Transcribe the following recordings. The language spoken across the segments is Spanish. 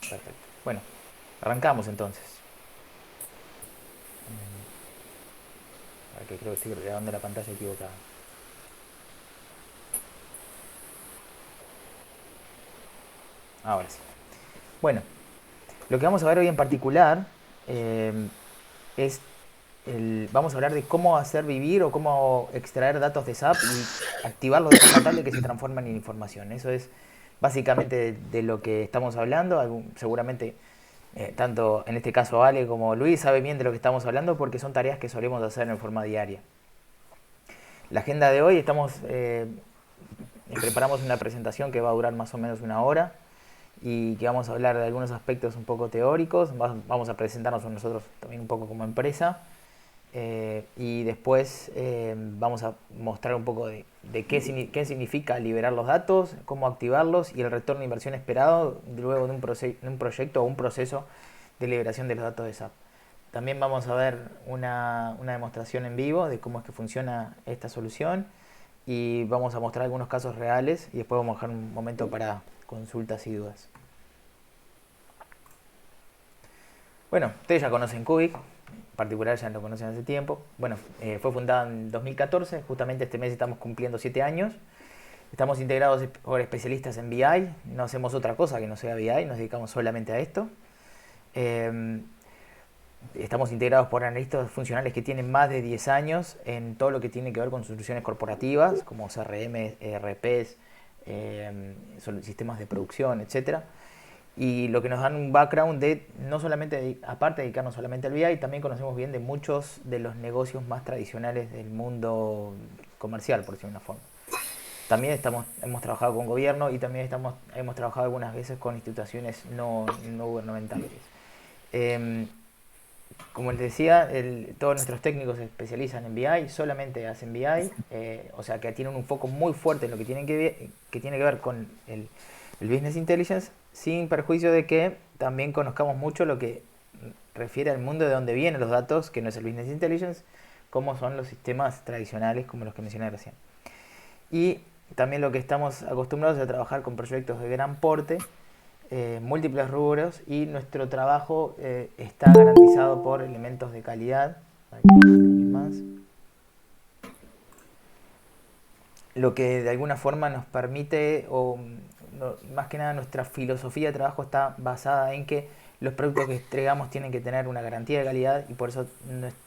Perfecto. Bueno, arrancamos entonces. Para que creo que estoy grabando la pantalla equivocada. Ahora sí. Bueno, lo que vamos a ver hoy en particular eh, es vamos a hablar de cómo hacer vivir o cómo extraer datos de SAP y activarlos de forma tal de que se transformen en información. Eso es básicamente de lo que estamos hablando. Seguramente tanto en este caso Ale como Luis sabe bien de lo que estamos hablando porque son tareas que solemos hacer en forma diaria. La agenda de hoy preparamos una presentación que va a durar más o menos una hora y que vamos a hablar de algunos aspectos un poco teóricos, vamos a presentarnos nosotros también un poco como empresa y después vamos a mostrar un poco de qué significa liberar los datos, cómo activarlos y el retorno de inversión esperado luego de un proyecto o un proceso de liberación de los datos de SAP. También vamos a ver una demostración en vivo de cómo es que funciona esta solución y vamos a mostrar algunos casos reales y después vamos a dejar un momento para consultas y dudas. Bueno, ustedes ya conocen Cubic, en particular ya lo conocen hace tiempo. Bueno, fue fundada en 2014, justamente este mes estamos cumpliendo 7 años. Estamos integrados por especialistas en BI, no hacemos otra cosa que no sea BI, nos dedicamos solamente a esto. Eh, Estamos integrados por analistas funcionales que tienen más de 10 años en todo lo que tiene que ver con soluciones corporativas, como CRM, ERPs, sistemas de producción, etcétera. Y lo que nos dan un background de no solamente, aparte de dedicarnos solamente al BI, también conocemos bien de muchos de los negocios más tradicionales del mundo comercial, por decirlo de una forma. También hemos trabajado con gobierno y también hemos trabajado algunas veces con instituciones no gubernamentales. Eh, Como les decía, todos nuestros técnicos se especializan en BI, solamente hacen BI, o sea que tienen un foco muy fuerte en lo que tiene que ver con el Business Intelligence, sin perjuicio de que también conozcamos mucho lo que refiere al mundo de donde vienen los datos, que no es el Business Intelligence, como son los sistemas tradicionales como los que mencioné recién. Y también lo que estamos acostumbrados a trabajar con proyectos de gran porte, múltiples rubros y nuestro trabajo está garantizado por elementos de calidad. Más. Lo que de alguna forma nos permite, o no, más que nada nuestra filosofía de trabajo está basada en que los productos que entregamos tienen que tener una garantía de calidad y por eso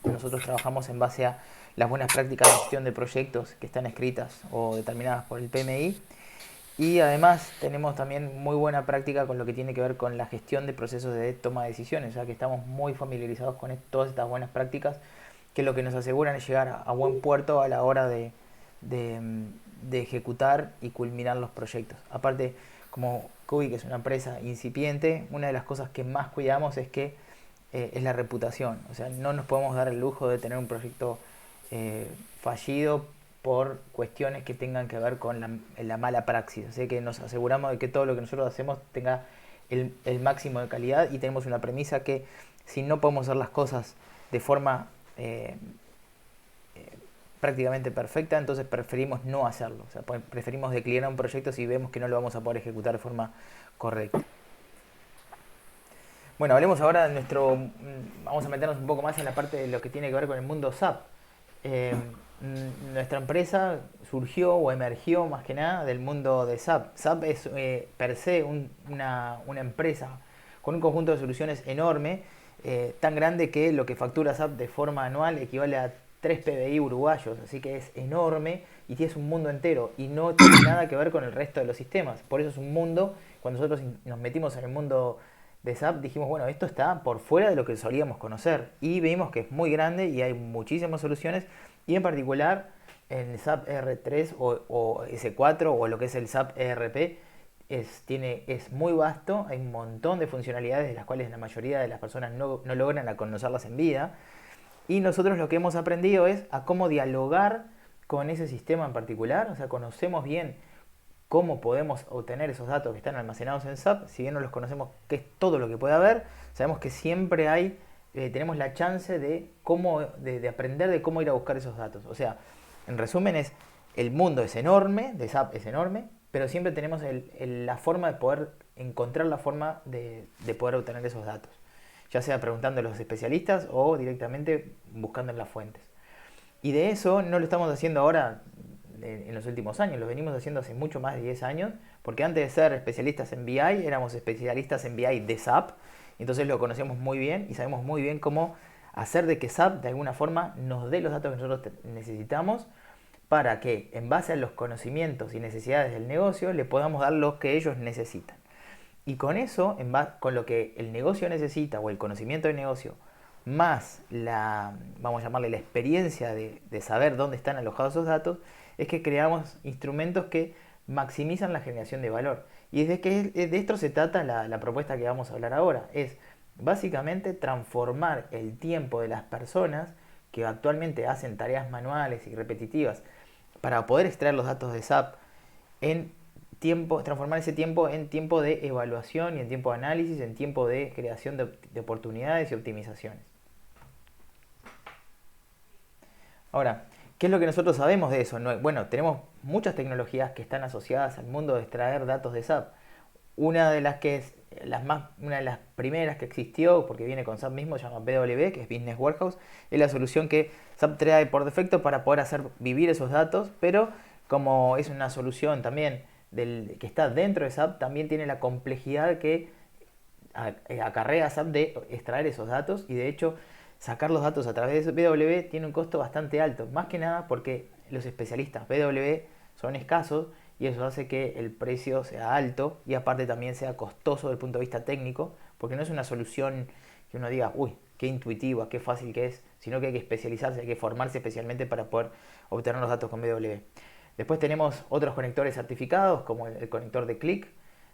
nosotros trabajamos en base a las buenas prácticas de gestión de proyectos que están escritas o determinadas por el PMI. Y además tenemos también muy buena práctica con lo que tiene que ver con la gestión de procesos de toma de decisiones, ya que estamos muy familiarizados con todas estas buenas prácticas, que lo que nos aseguran es llegar a buen puerto a la hora de, de ejecutar y culminar los proyectos. Aparte, como Cubic es una empresa incipiente, una de las cosas que más cuidamos es la reputación. O sea, no nos podemos dar el lujo de tener un proyecto fallido por cuestiones que tengan que ver con la mala praxis. Así que nos aseguramos de que todo lo que nosotros hacemos tenga el máximo de calidad y tenemos una premisa que si no podemos hacer las cosas de forma prácticamente perfecta, entonces preferimos no hacerlo. O sea, preferimos declinar un proyecto si vemos que no lo vamos a poder ejecutar de forma correcta. Bueno, hablemos ahora de vamos a meternos un poco más en la parte de lo que tiene que ver con el mundo SAP. Eh, Nuestra empresa surgió o emergió más que nada del mundo de SAP. SAP es per se una empresa con un conjunto de soluciones enorme, tan grande que lo que factura SAP de forma anual equivale a 3 PBI uruguayos, así que es enorme y tienes un mundo entero y no tiene nada que ver con el resto de los sistemas. Por eso es un mundo, cuando nosotros nos metimos en el mundo de SAP dijimos, bueno, esto está por fuera de lo que solíamos conocer y vimos que es muy grande y hay muchísimas soluciones y en particular en el SAP R3 o S4 o lo que es el SAP ERP es muy vasto, hay un montón de funcionalidades de las cuales la mayoría de las personas no logran a conocerlas en vida y nosotros lo que hemos aprendido es a cómo dialogar con ese sistema en particular, o sea, conocemos bien cómo podemos obtener esos datos que están almacenados en SAP, si bien no los conocemos qué es todo lo que puede haber, sabemos que siempre tenemos la chance de aprender de cómo ir a buscar esos datos. O sea, en resumen el mundo es enorme, de SAP es enorme, pero siempre tenemos la forma de poder encontrar la forma de poder obtener esos datos, ya sea preguntando a los especialistas o directamente buscando en las fuentes. Y de eso no lo estamos haciendo ahora en los últimos años, lo venimos haciendo hace mucho más de 10 años, porque antes de ser especialistas en BI, éramos especialistas en BI de SAP, entonces lo conocemos muy bien y sabemos muy bien cómo hacer de que SAP de alguna forma nos dé los datos que nosotros necesitamos para que en base a los conocimientos y necesidades del negocio le podamos dar lo que ellos necesitan. Y con eso, con lo que el negocio necesita o el conocimiento del negocio, más vamos a llamarle la experiencia de saber dónde están alojados esos datos, es que creamos instrumentos que maximizan la generación de valor. Y de esto se trata la propuesta que vamos a hablar ahora. Es básicamente transformar el tiempo de las personas que actualmente hacen tareas manuales y repetitivas para poder extraer los datos de SAP transformar ese tiempo en tiempo de evaluación y en tiempo de análisis, en tiempo de creación de oportunidades y optimizaciones. Ahora, ¿qué es lo que nosotros sabemos de eso? Bueno, tenemos muchas tecnologías que están asociadas al mundo de extraer datos de SAP. Una de las primeras que existió, porque viene con SAP mismo, se llama BW, que es Business Warehouse. Es la solución que SAP trae por defecto para poder hacer vivir esos datos, pero como es una solución también que está dentro de SAP, también tiene la complejidad que acarrea SAP de extraer esos datos, y de hecho sacar los datos a través de BW tiene un costo bastante alto, más que nada porque los especialistas BW son escasos y eso hace que el precio sea alto y aparte también sea costoso desde el punto de vista técnico, porque no es una solución que uno diga, uy, qué intuitiva, qué fácil que es, sino que hay que especializarse, hay que formarse especialmente para poder obtener los datos con BW. Después tenemos otros conectores certificados como el conector de Qlik.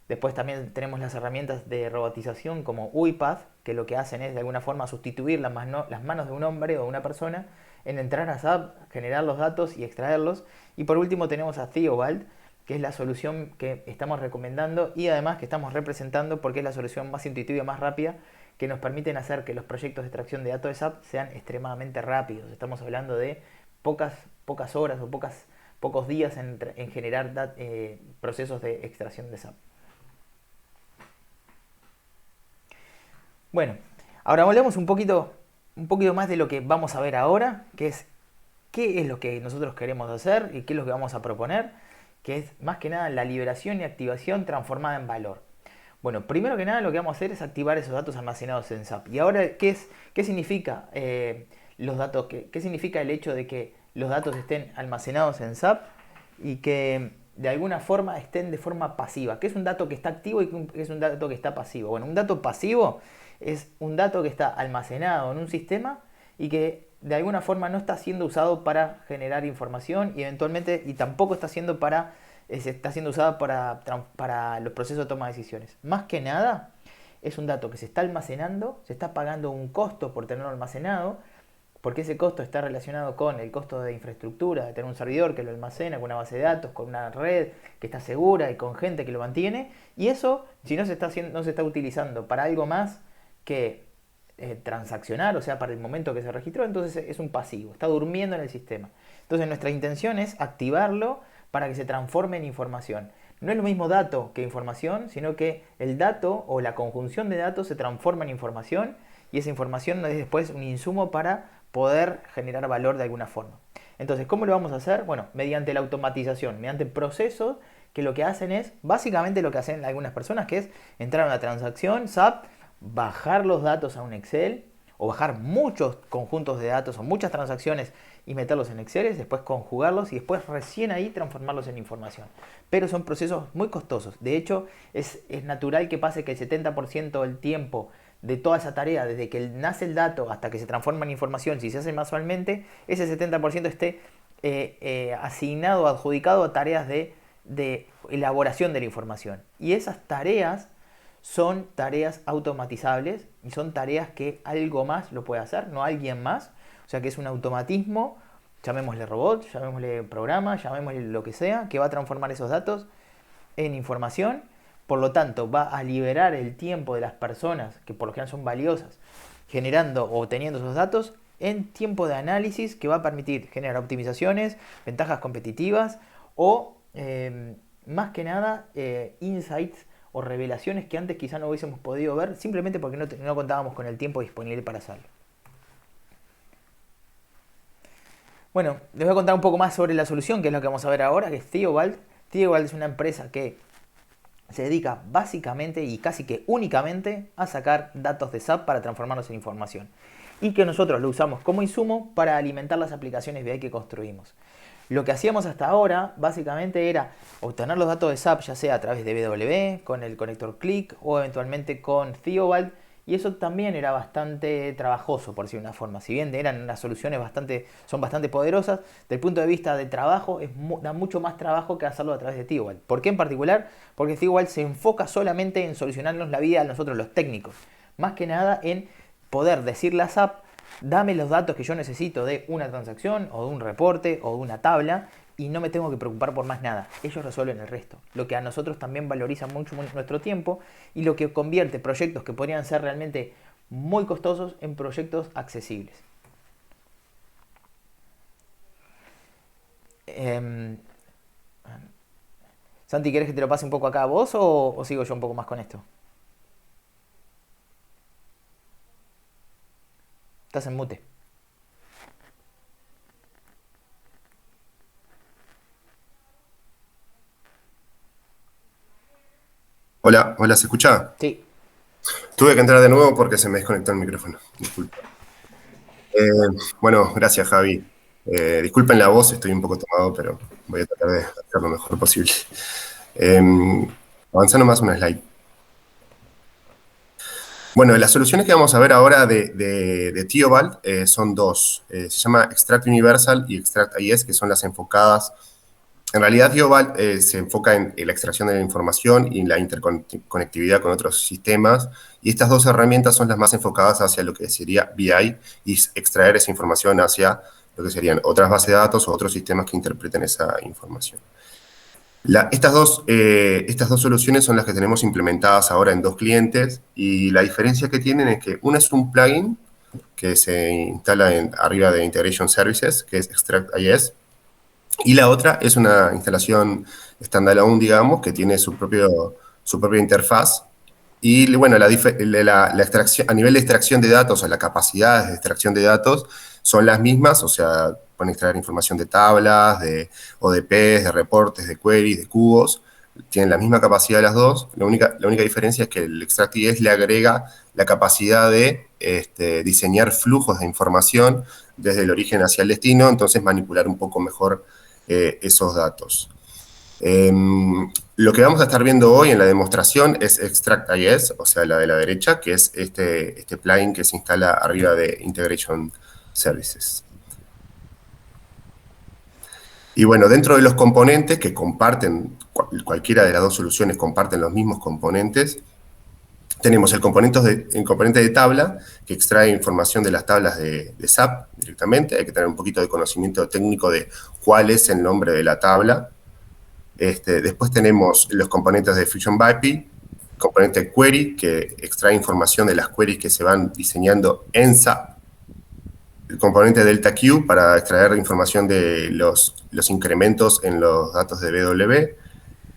Después también tenemos las herramientas de robotización como UiPath, que lo que hacen es de alguna forma sustituir las manos de un hombre o de una persona en entrar a SAP, generar los datos y extraerlos. Y por último tenemos a Theobald, que es la solución que estamos recomendando y además que estamos representando porque es la solución más intuitiva y más rápida que nos permiten hacer que los proyectos de extracción de datos de SAP sean extremadamente rápidos. Estamos hablando de pocas horas o pocos días en generar procesos de extracción de SAP. Bueno, ahora hablemos un poquito más de lo que vamos a ver ahora, que es qué es lo que nosotros queremos hacer y qué es lo que vamos a proponer, que es más que nada la liberación y activación transformada en valor. Bueno, primero que nada lo que vamos a hacer es activar esos datos almacenados en SAP. Y ahora, ¿qué significa los datos? ¿Qué significa el hecho de que los datos estén almacenados en SAP y que de alguna forma estén de forma pasiva? ¿Qué es un dato que está activo y qué es un dato que está pasivo? Bueno, un dato pasivo es un dato que está almacenado en un sistema y que de alguna forma no está siendo usado para generar información y eventualmente y tampoco está siendo usado para los procesos de toma de decisiones. Más que nada es un dato que se está almacenando, se está pagando un costo por tenerlo almacenado, porque ese costo está relacionado con el costo de infraestructura, de tener un servidor que lo almacena, con una base de datos, con una red que está segura y con gente que lo mantiene, y eso, si no se está utilizando para algo más que transaccionar, o sea, para el momento que se registró, entonces es un pasivo, está durmiendo en el sistema. Entonces nuestra intención es activarlo para que se transforme en información. No es lo mismo dato que información, sino que el dato o la conjunción de datos se transforma en información y esa información es después un insumo para poder generar valor de alguna forma. Entonces, ¿cómo lo vamos a hacer? Bueno, mediante la automatización, mediante procesos que lo que hacen es, básicamente lo que hacen algunas personas, que es entrar a una transacción, SAP, bajar los datos a un Excel o bajar muchos conjuntos de datos o muchas transacciones y meterlos en Excel, después conjugarlos y después recién ahí transformarlos en información. Pero son procesos muy costosos. De hecho, es natural que pase que el 70% del tiempo de toda esa tarea, desde que nace el dato hasta que se transforma en información, si se hace mensualmente, ese 70% esté asignado o adjudicado a tareas de elaboración de la información. Y esas tareas son tareas automatizables y son tareas que algo más lo puede hacer, no alguien más. O sea que es un automatismo, llamémosle robot, llamémosle programa, llamémosle lo que sea, que va a transformar esos datos en información. Por lo tanto, va a liberar el tiempo de las personas, que por lo general son valiosas, generando o obteniendo esos datos en tiempo de análisis que va a permitir generar optimizaciones, ventajas competitivas o más que nada insights o revelaciones que antes quizá no hubiésemos podido ver simplemente porque no contábamos con el tiempo disponible para hacerlo. Bueno, les voy a contar un poco más sobre la solución, que es lo que vamos a ver ahora, que es Theobald. Theobald es una empresa que se dedica básicamente y casi que únicamente a sacar datos de SAP para transformarlos en información. Y que nosotros lo usamos como insumo para alimentar las aplicaciones BI que construimos. Lo que hacíamos hasta ahora básicamente era obtener los datos de SAP, ya sea a través de BW, con el conector Click o eventualmente con Theobald. Y eso también era bastante trabajoso, por decir una forma. Si bien eran unas soluciones son bastante poderosas, desde el punto de vista de trabajo da mucho más trabajo que hacerlo a través de Theobald. ¿Por qué en particular? Porque Theobald se enfoca solamente en solucionarnos la vida a nosotros los técnicos. Más que nada en poder decirle a SAP, dame los datos que yo necesito de una transacción o de un reporte o de una tabla y no me tengo que preocupar por más nada. Ellos resuelven el resto. Lo que a nosotros también valoriza mucho nuestro tiempo y lo que convierte proyectos que podrían ser realmente muy costosos en proyectos accesibles. Santi, ¿quieres que te lo pase un poco acá a vos o sigo yo un poco más con esto? Estás en mute. Hola, hola, ¿se escucha? Sí. Tuve que entrar de nuevo porque se me desconectó el micrófono. Disculpa. Eh, bueno, gracias, Javi. Disculpen la voz, estoy un poco tomado, pero voy a tratar de hacer lo mejor posible. Eh, Avanzando más una slide. Bueno, las soluciones que vamos a ver ahora de Theobald son dos. Se llama Extract Universal y Extract IS, que son las enfocadas. En realidad, Theobald se enfoca en la extracción de la información y en la interconectividad con otros sistemas. Y estas dos herramientas son las más enfocadas hacia lo que sería BI y extraer esa información hacia lo que serían otras bases de datos o otros sistemas que interpreten esa información. Estas dos soluciones son las que tenemos implementadas ahora en dos clientes y la diferencia que tienen es que una es un plugin que se instala arriba de Integration Services, que es Extract.is, y la otra es una instalación standalone, digamos, que tiene su propia interfaz. Y bueno, la extracción, a nivel de extracción de datos, o la capacidad de extracción de datos, son las mismas, o sea, pueden extraer información de tablas, de ODPs, de reportes, de queries, de cubos. Tienen la misma capacidad las dos. La única diferencia es que el Extract.is le agrega la capacidad de diseñar flujos de información desde el origen hacia el destino, entonces manipular un poco mejor esos datos. Lo que vamos a estar viendo hoy en la demostración es Extract.is, o sea, la de la derecha, que es este plugin que se instala arriba de Integration Services. Y bueno, dentro de los componentes que comparten, cualquiera de las dos soluciones comparten los mismos componentes, tenemos el componente de tabla, que extrae información de las tablas de SAP directamente. Hay que tener un poquito de conocimiento técnico de cuál es el nombre de la tabla. Después tenemos los componentes de Fusion BIPI, componente query, que extrae información de las queries que se van diseñando en SAP. El componente Delta Q para extraer información de los incrementos en los datos de BW.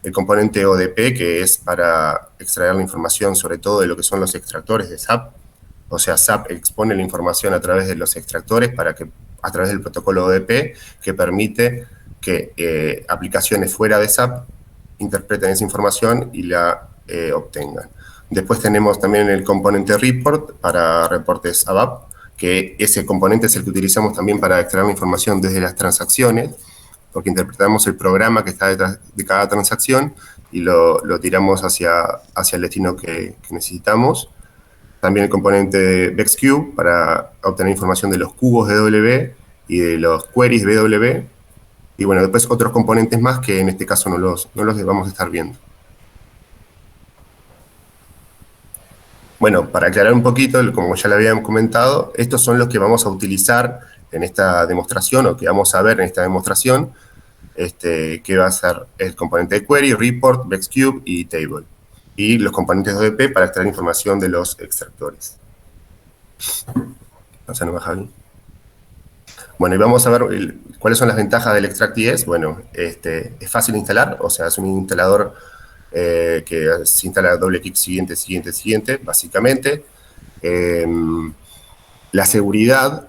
El componente ODP, que es para extraer la información sobre todo de lo que son los extractores de SAP. O sea, SAP expone la información a través de los extractores a través del protocolo ODP, que permite que aplicaciones fuera de SAP interpreten esa información y la obtengan. Después tenemos también el componente report para reportes ABAP, que ese componente es el que utilizamos también para extraer la información desde las transacciones, porque interpretamos el programa que está detrás de cada transacción y lo tiramos hacia el destino que necesitamos. También el componente BexQ para obtener información de los cubos de W y de los queries de BW. Y bueno, después otros componentes más que en este caso no los vamos a estar viendo. Bueno, para aclarar un poquito, como ya le habíamos comentado, estos son los que vamos a utilizar en esta demostración o que vamos a ver en esta demostración, que va a ser el componente de query, report, BexCube y table. Y los componentes de ODP para extraer información de los extractores. Pasa nomás, Javi. Bueno, y vamos a ver cuáles son las ventajas del ExtractES. Bueno, es fácil de instalar, o sea, es un instalador que se instala doble clic siguiente, siguiente, siguiente, básicamente. Eh, la seguridad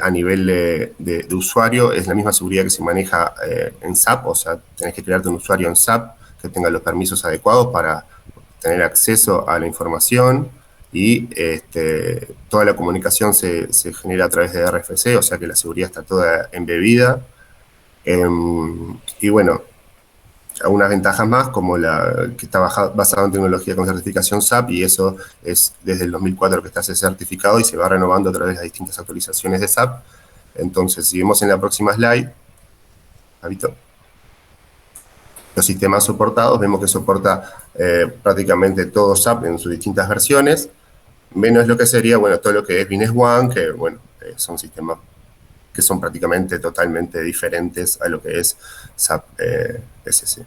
a nivel de usuario es la misma seguridad que se maneja en SAP, o sea, tenés que crearte un usuario en SAP que tenga los permisos adecuados para tener acceso a la información y toda la comunicación se genera a través de RFC, o sea que la seguridad está toda embebida. Y bueno, algunas ventajas más, como la que está basada en tecnología con certificación SAP, y eso es desde el 2004 que está ese certificado y se va renovando a través de las distintas actualizaciones de SAP. Entonces, si vemos en la próxima slide, Javito, los sistemas soportados, vemos que soporta prácticamente todo SAP en sus distintas versiones, menos lo que sería, bueno, todo lo que es Business One, que, bueno, son sistemas que son prácticamente totalmente diferentes a lo que es SAP SC.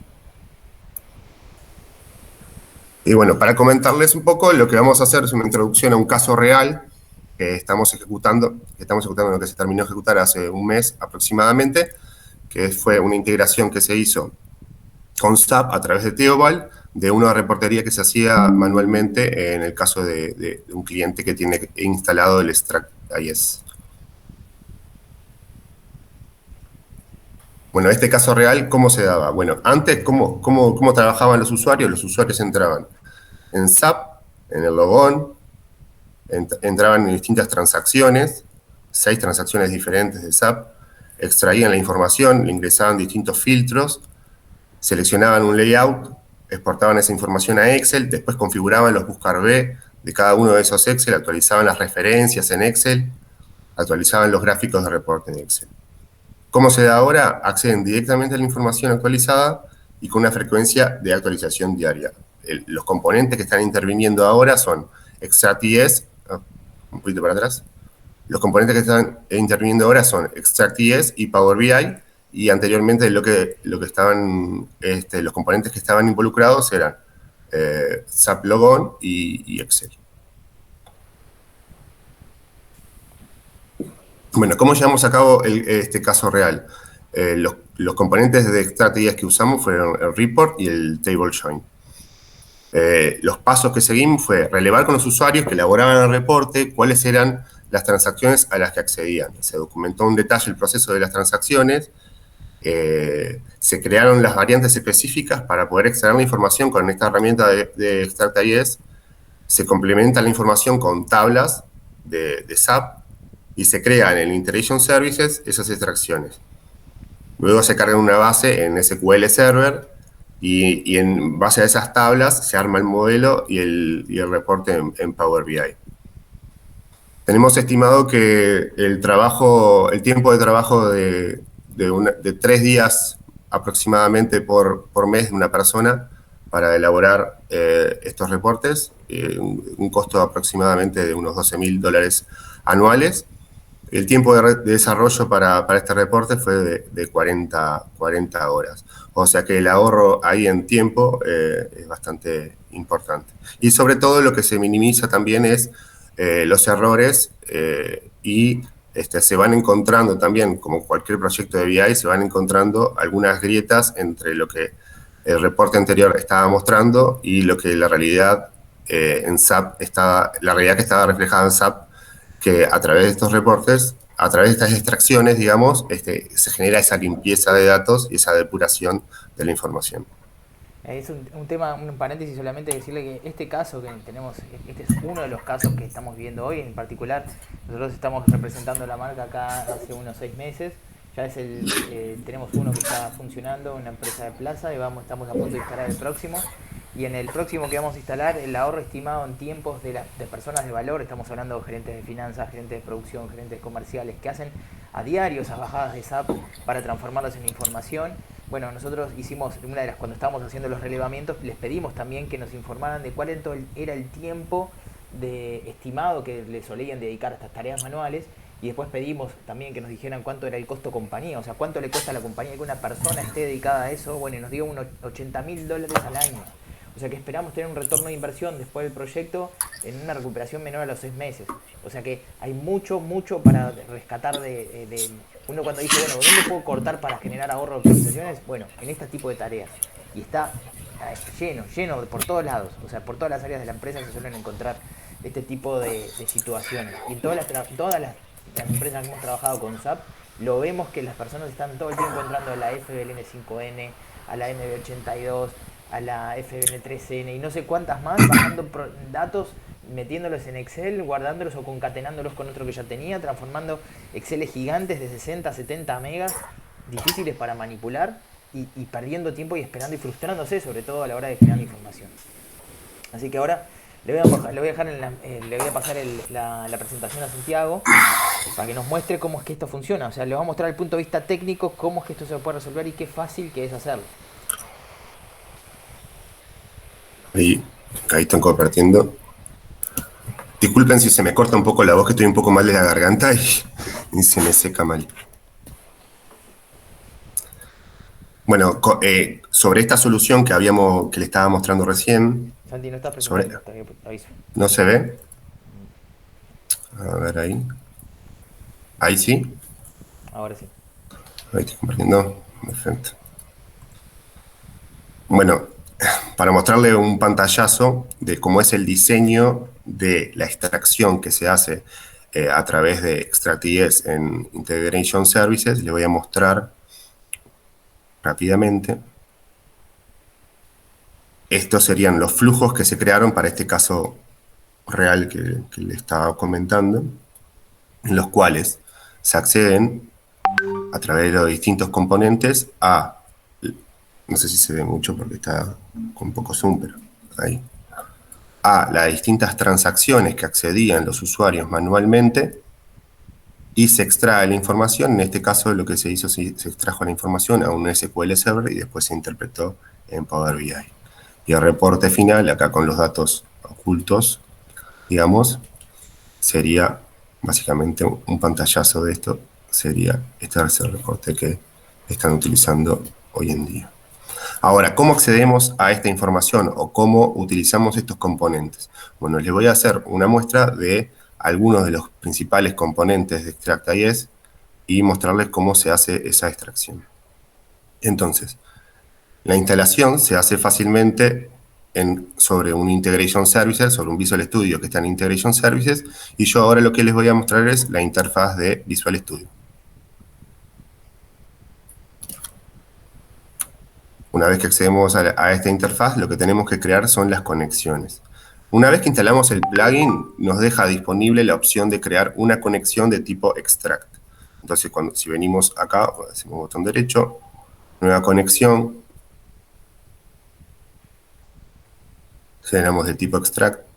Y bueno, para comentarles un poco, lo que vamos a hacer es una introducción a un caso real que estamos ejecutando lo que se terminó de ejecutar hace un mes aproximadamente, que fue una integración que se hizo con SAP a través de Theobald, de una reportería que se hacía manualmente en el caso de un cliente que tiene instalado el ExtractIS. Bueno, este caso real, ¿cómo se daba? Bueno, antes, ¿cómo trabajaban los usuarios? Los usuarios entraban en SAP, en el logón, entraban en distintas transacciones, 6 transacciones diferentes de SAP, extraían la información, le ingresaban distintos filtros, seleccionaban un layout, exportaban esa información a Excel, después configuraban los buscar B de cada uno de esos Excel, actualizaban las referencias en Excel, actualizaban los gráficos de reporte en Excel. ¿Cómo se da ahora? Acceden directamente a la información actualizada y con una frecuencia de actualización diaria. Los componentes que están interviniendo ahora son ExtractES, un poquito para atrás. Los componentes que están interviniendo ahora son ExtractES y Power BI, y anteriormente lo que estaban, los componentes que estaban involucrados eran SAP Logon y Excel. Bueno, ¿cómo llevamos a cabo este caso real? Los componentes de ExtractES que usamos fueron el report y el table join. Los pasos que seguimos fue relevar con los usuarios que elaboraban el reporte cuáles eran las transacciones a las que accedían. Se documentó en detalle el proceso de las transacciones, se crearon las variantes específicas para poder extraer la información con esta herramienta de ExtractIS, se complementa la información con tablas de SAP y se crean en el Integration Services esas extracciones. Luego se carga una base en SQL Server y en base a esas tablas se arma el modelo y el reporte en Power BI. Tenemos estimado que el tiempo de trabajo de 3 días aproximadamente por mes de una persona para elaborar estos reportes, un costo aproximadamente de unos $12.000 anuales. El tiempo de desarrollo para este reporte fue de 40 horas. O sea que el ahorro ahí en tiempo es bastante importante. Y sobre todo lo que se minimiza también es los errores y se van encontrando también, como cualquier proyecto de BI, se van encontrando algunas grietas entre lo que el reporte anterior estaba mostrando y lo que la realidad en SAP la realidad que estaba reflejada en SAP, que a través de estos reportes, a través de estas extracciones, digamos, se genera esa limpieza de datos y esa depuración de la información. Es un tema, un paréntesis solamente decirle que este caso que tenemos, este es uno de los casos que estamos viendo hoy en particular. Nosotros estamos representando la marca acá hace unos 6 meses. Ya tenemos uno que está funcionando, una empresa de plaza, y estamos a punto de instalar el próximo. Y en el próximo que vamos a instalar, el ahorro estimado en tiempos de personas de valor, estamos hablando de gerentes de finanzas, gerentes de producción, gerentes comerciales, que hacen a diario esas bajadas de SAP para transformarlas en información. Bueno, nosotros hicimos, cuando estábamos haciendo los relevamientos, les pedimos también que nos informaran de cuál era el tiempo estimado que le solían dedicar a estas tareas manuales, y después pedimos también que nos dijeran cuánto era el costo compañía, o sea, cuánto le cuesta a la compañía que una persona esté dedicada a eso. Bueno, y nos dio unos $80.000 al año. O O sea que esperamos tener un retorno de inversión después del proyecto en una recuperación menor a los 6 meses. O sea que hay mucho, mucho para rescatar de uno cuando dice, bueno, ¿dónde puedo cortar para generar ahorro de optimizaciones? Bueno, en este tipo de tareas. Y está lleno, lleno por todos lados. O sea, por todas las áreas de la empresa se suelen encontrar este tipo de situaciones. Y en todas las empresas que hemos trabajado con SAP, lo vemos que las personas están todo el tiempo entrando a la FBLN5N, a la MB82, a la FBN3N y no sé cuántas más, bajando datos, metiéndolos en Excel, guardándolos o concatenándolos con otro que ya tenía, transformando Excel gigantes de 60, 70 megas, difíciles para manipular y perdiendo tiempo y esperando y frustrándose sobre todo a la hora de generar información. Así que ahora le voy a pasar la presentación a Santiago para que nos muestre cómo es que esto funciona. O sea, le voy a mostrar desde el punto de vista técnico cómo es que esto se puede resolver y qué fácil que es hacerlo. Ahí están compartiendo. Disculpen si se me corta un poco la voz, que estoy un poco mal de la garganta y se me seca mal. Bueno, sobre esta solución que le estaba mostrando recién. Santi, no estás presentando, te aviso. ¿No se ve? A ver ahí. ¿Ahí sí? Ahora sí. Ahí estoy compartiendo. Perfecto. Bueno, para mostrarle un pantallazo de cómo es el diseño de la extracción que se hace a través de Extract.js en Integration Services, le voy a mostrar rápidamente. Estos serían los flujos que se crearon para este caso real que le estaba comentando, en los cuales se acceden a través de los distintos componentes a, no sé si se ve mucho porque está con poco zoom, pero ahí, a las distintas transacciones que accedían los usuarios manualmente y se extrae la información. En este caso lo que se hizo, se extrajo la información a un SQL Server y después se interpretó en Power BI. Y el reporte final, acá con los datos ocultos, digamos, sería básicamente un pantallazo de esto, sería este es el reporte que están utilizando hoy en día. Ahora, ¿cómo accedemos a esta información o cómo utilizamos estos componentes? Bueno, les voy a hacer una muestra de algunos de los principales componentes de Extract.js y mostrarles cómo se hace esa extracción. Entonces, la instalación se hace fácilmente sobre un Integration Services, sobre un Visual Studio que está en Integration Services, y yo ahora lo que les voy a mostrar es la interfaz de Visual Studio. Una vez que accedemos a esta interfaz, lo que tenemos que crear son las conexiones. Una vez que instalamos el plugin, nos deja disponible la opción de crear una conexión de tipo extract. Entonces, si venimos acá, hacemos botón derecho, nueva conexión, generamos de tipo extract.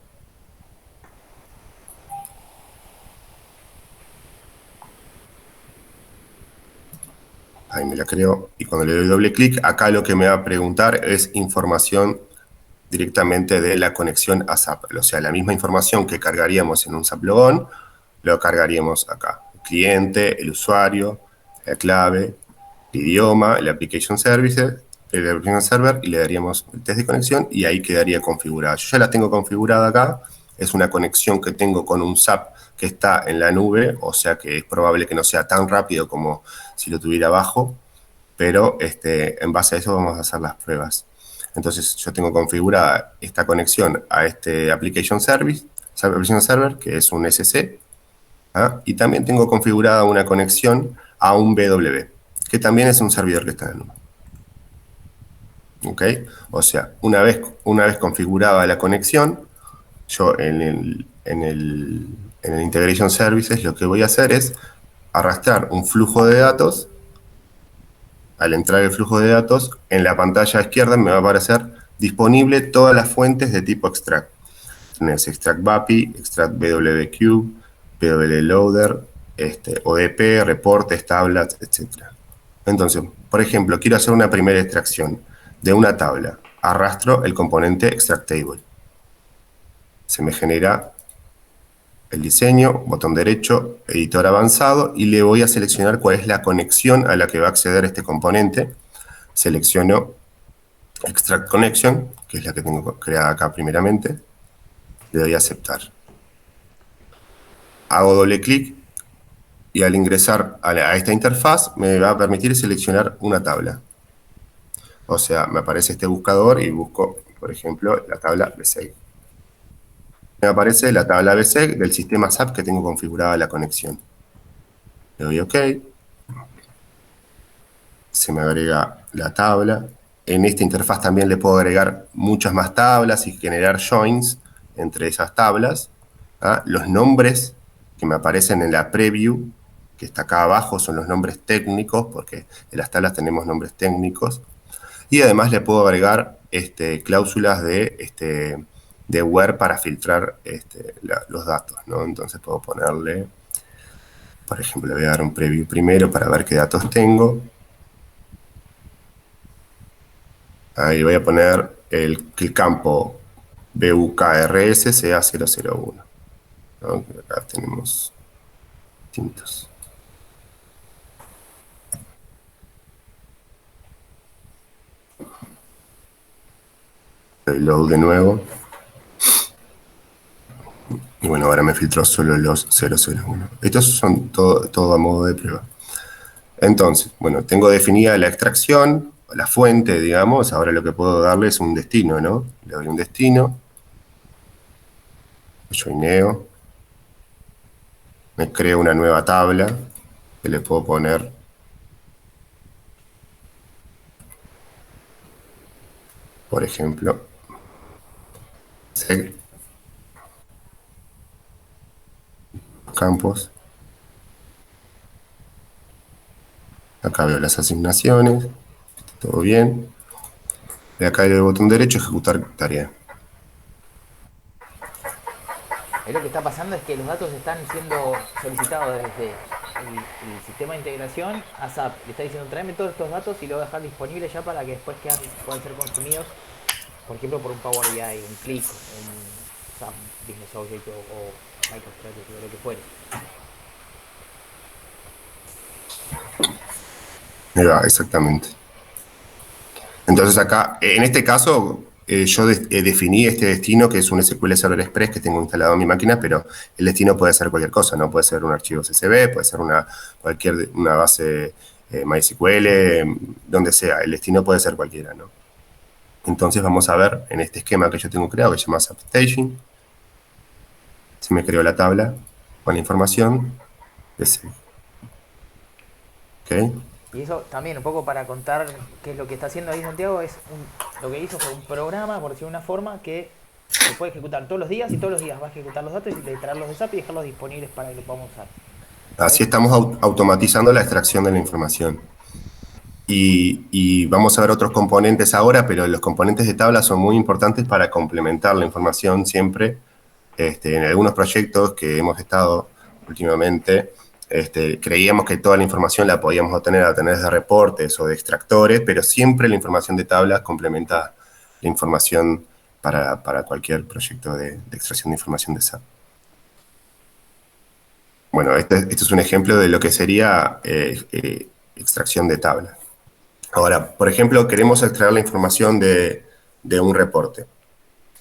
Ahí me la creo. Y cuando le doy doble clic, acá lo que me va a preguntar es información directamente de la conexión a SAP. O sea, la misma información que cargaríamos en un SAP Logon, lo cargaríamos acá. El cliente, el usuario, la clave, el idioma, el application services, el application server, y le daríamos el test de conexión y ahí quedaría configurada. Yo ya la tengo configurada acá. Es una conexión que tengo con un SAP que está en la nube, o sea que es probable que no sea tan rápido como si lo tuviera abajo, pero en base a eso vamos a hacer las pruebas. Entonces yo tengo configurada esta conexión a este Application Server, que es un SC, y también tengo configurada una conexión a un BW, que también es un servidor que está en la nube. ¿Ok? O sea, una vez configurada la conexión, yo en el Integration Services lo que voy a hacer es arrastrar un flujo de datos. Al entrar el flujo de datos, en la pantalla izquierda me va a aparecer disponible todas las fuentes de tipo extract. Tenés extract BAPI, extract BWQ, BWLoader, ODP, reportes, tablas, etc. Entonces, por ejemplo, quiero hacer una primera extracción de una tabla. Arrastro el componente extract table. Se me genera el diseño, botón derecho, editor avanzado, y le voy a seleccionar cuál es la conexión a la que va a acceder este componente. Selecciono Extract Connection, que es la que tengo creada acá primeramente. Le doy a aceptar. Hago doble clic y al ingresar a esta interfaz me va a permitir seleccionar una tabla. O sea, me aparece este buscador y busco, por ejemplo, la tabla BSEG. Me aparece la tabla BSEG del sistema SAP que tengo configurada la conexión. Le doy OK. Se me agrega la tabla. En esta interfaz también le puedo agregar muchas más tablas y generar joins entre esas tablas. Los nombres que me aparecen en la preview, que está acá abajo, son los nombres técnicos, porque en las tablas tenemos nombres técnicos. Y además le puedo agregar cláusulas de where para filtrar los datos, ¿no? Entonces puedo ponerle, por ejemplo, le voy a dar un preview primero para ver qué datos tengo. Ahí voy a poner el campo BUKRS sea 001. ¿No? Acá tenemos distintos. Load de nuevo. Y bueno, ahora me filtró solo los 001. Estos son todo a modo de prueba. Entonces, bueno, tengo definida la extracción, la fuente, digamos. Ahora lo que puedo darle es un destino, ¿no? Le doy un destino. Joineo. Me creo una nueva tabla que le puedo poner, por ejemplo, seg campos. Acá veo las asignaciones, todo bien. De acá el botón derecho, ejecutar tarea. Ahí lo que está pasando es que los datos están siendo solicitados desde el sistema de integración a SAP. Le está diciendo, tráeme todos estos datos y lo voy a dejar disponible ya para que después puedan ser consumidos, por ejemplo, por un Power BI, un Click, un SAP Business Object o MicroStrategy o lo que fuere. Ahí va, exactamente. Entonces acá, en este caso, yo definí este destino, que es un SQL Server Express que tengo instalado en mi máquina, pero el destino puede ser cualquier cosa, ¿no? Puede ser un archivo CSV, puede ser una base MySQL, donde sea. El destino puede ser cualquiera, ¿no? Entonces vamos a ver en este esquema que yo tengo creado, que se llama SAP Staging. Se me creó la tabla con la información. ¿Ok? Y eso también, un poco para contar qué es lo que está haciendo ahí Santiago, lo que hizo fue un programa, por decirlo de una forma, que se puede ejecutar todos los días y todos los días va a ejecutar los datos y traerlos de SAP y dejarlos disponibles para que lo podamos usar. Así estamos automatizando la extracción de la información. Y vamos a ver otros componentes ahora, pero los componentes de tabla son muy importantes para complementar la información siempre. En algunos proyectos que hemos estado últimamente, creíamos que toda la información la podíamos obtener a través de reportes o de extractores, pero siempre la información de tablas complementa la información para cualquier proyecto de extracción de información de SAP. Bueno, este es un ejemplo de lo que sería extracción de tabla. Ahora, por ejemplo, queremos extraer la información de un reporte.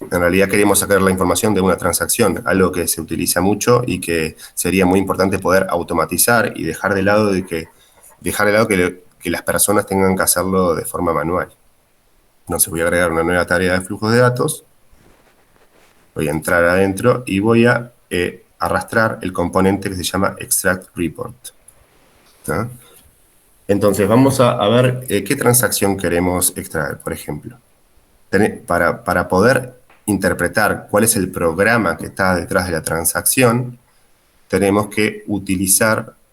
En realidad queremos sacar la información de una transacción, algo que se utiliza mucho y que sería muy importante poder automatizar y dejar de lado que las personas tengan que hacerlo de forma manual. Entonces voy a agregar una nueva tarea de flujos de datos. Voy a entrar adentro y voy a arrastrar el componente que se llama Extract Report. ¿Ah? Entonces vamos a ver qué transacción queremos extraer, por ejemplo. Para poder interpretar cuál es el programa que está detrás de la transacción, tenemos que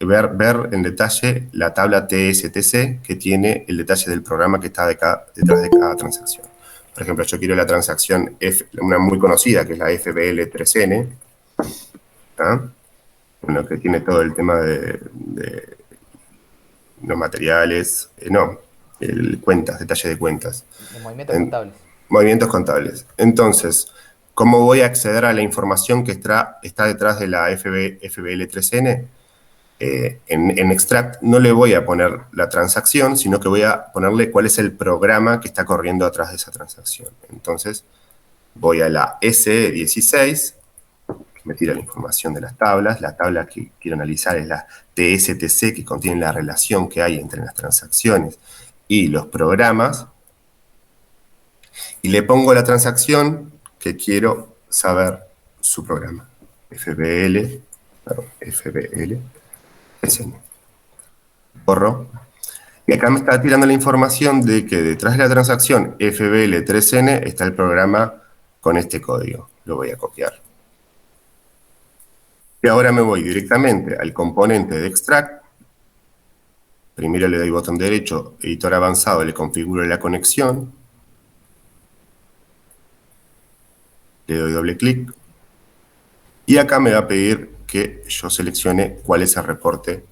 ver en detalle la tabla TSTC que tiene el detalle del programa que está detrás de cada transacción. Por ejemplo, yo quiero la transacción, una muy conocida, que es la FBL3N, bueno, que tiene todo el tema de los materiales, cuentas, detalle de cuentas. Los movimientos contables. Movimientos contables. Entonces, ¿cómo voy a acceder a la información que está detrás de la FBL3N? En extract no le voy a poner la transacción, sino que voy a ponerle cuál es el programa que está corriendo atrás de esa transacción. Entonces, voy a la SE16, que me tira la información de las tablas. La tabla que quiero analizar es la TSTC, que contiene la relación que hay entre las transacciones y los programas. Y le pongo la transacción que quiero saber su programa. FBL, SN. Borro. Y acá me está tirando la información de que detrás de la transacción FBL3N está el programa con este código. Lo voy a copiar. Y ahora me voy directamente al componente de extract. Primero le doy botón derecho, editor avanzado, le configuro la conexión. Le doy doble clic. Y acá me va a pedir que yo seleccione cuál es el reporte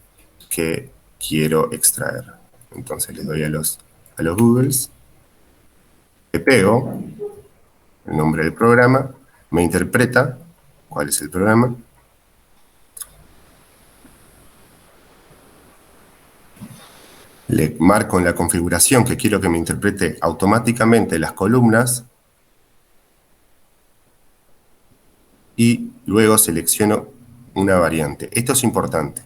que quiero extraer. Entonces le doy a los Googles. Le pego el nombre del programa. Me interpreta cuál es el programa. Le marco en la configuración que quiero que me interprete automáticamente las columnas. Y luego selecciono una variante. Esto es importante.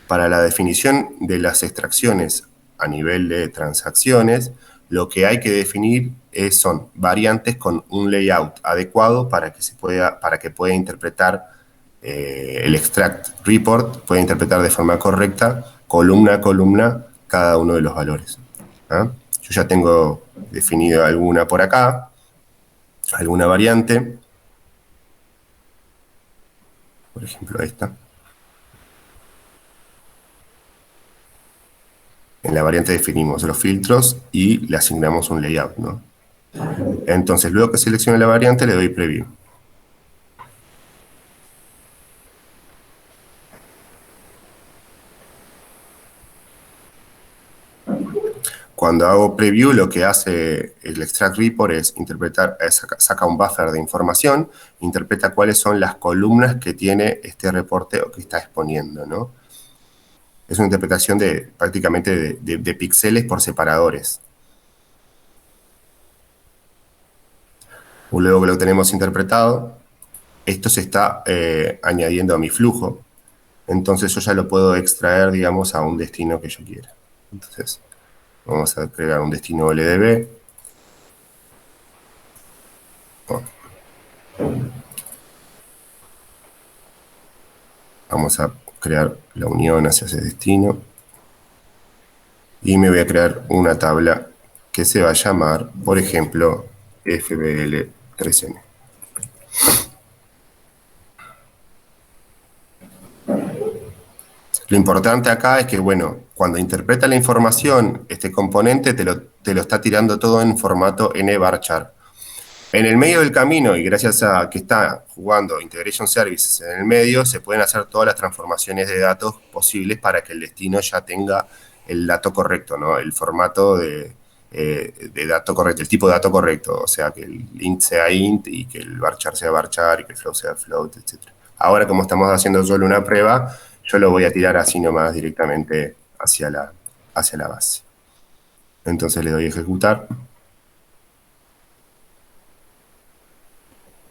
Para la definición de las extracciones a nivel de transacciones, lo que hay que definir son variantes con un layout adecuado para que pueda interpretar el extract report, pueda interpretar de forma correcta, columna a columna, cada uno de los valores. ¿Ah? Yo ya tengo definido alguna por acá, alguna variante. Por ejemplo, esta. En la variante definimos los filtros y le asignamos un layout, ¿no? Entonces, luego que seleccione la variante, le doy preview. Cuando hago preview, lo que hace el extract report es interpretar, saca un buffer de información, interpreta cuáles son las columnas que tiene este reporte o que está exponiendo, ¿no? Es una interpretación prácticamente de píxeles por separadores. Luego que lo tenemos interpretado, esto se está añadiendo a mi flujo. Entonces yo ya lo puedo extraer, digamos, a un destino que yo quiera. Entonces, vamos a crear un destino LDB. Vamos a crear la unión hacia ese destino. Y me voy a crear una tabla que se va a llamar, por ejemplo, FBL3N. Lo importante acá es que, bueno, cuando interpreta la información, este componente te lo está tirando todo en formato NVARCHAR. En el medio del camino, y gracias a que está jugando Integration Services en el medio, se pueden hacer todas las transformaciones de datos posibles para que el destino ya tenga el dato correcto, ¿no? El formato de dato correcto, el tipo de dato correcto, o sea, que el int sea int y que el varchar sea varchar y que el float sea float, etc. Ahora, como estamos haciendo solo una prueba, yo lo voy a tirar así nomás directamente hacia la base. Entonces le doy a ejecutar.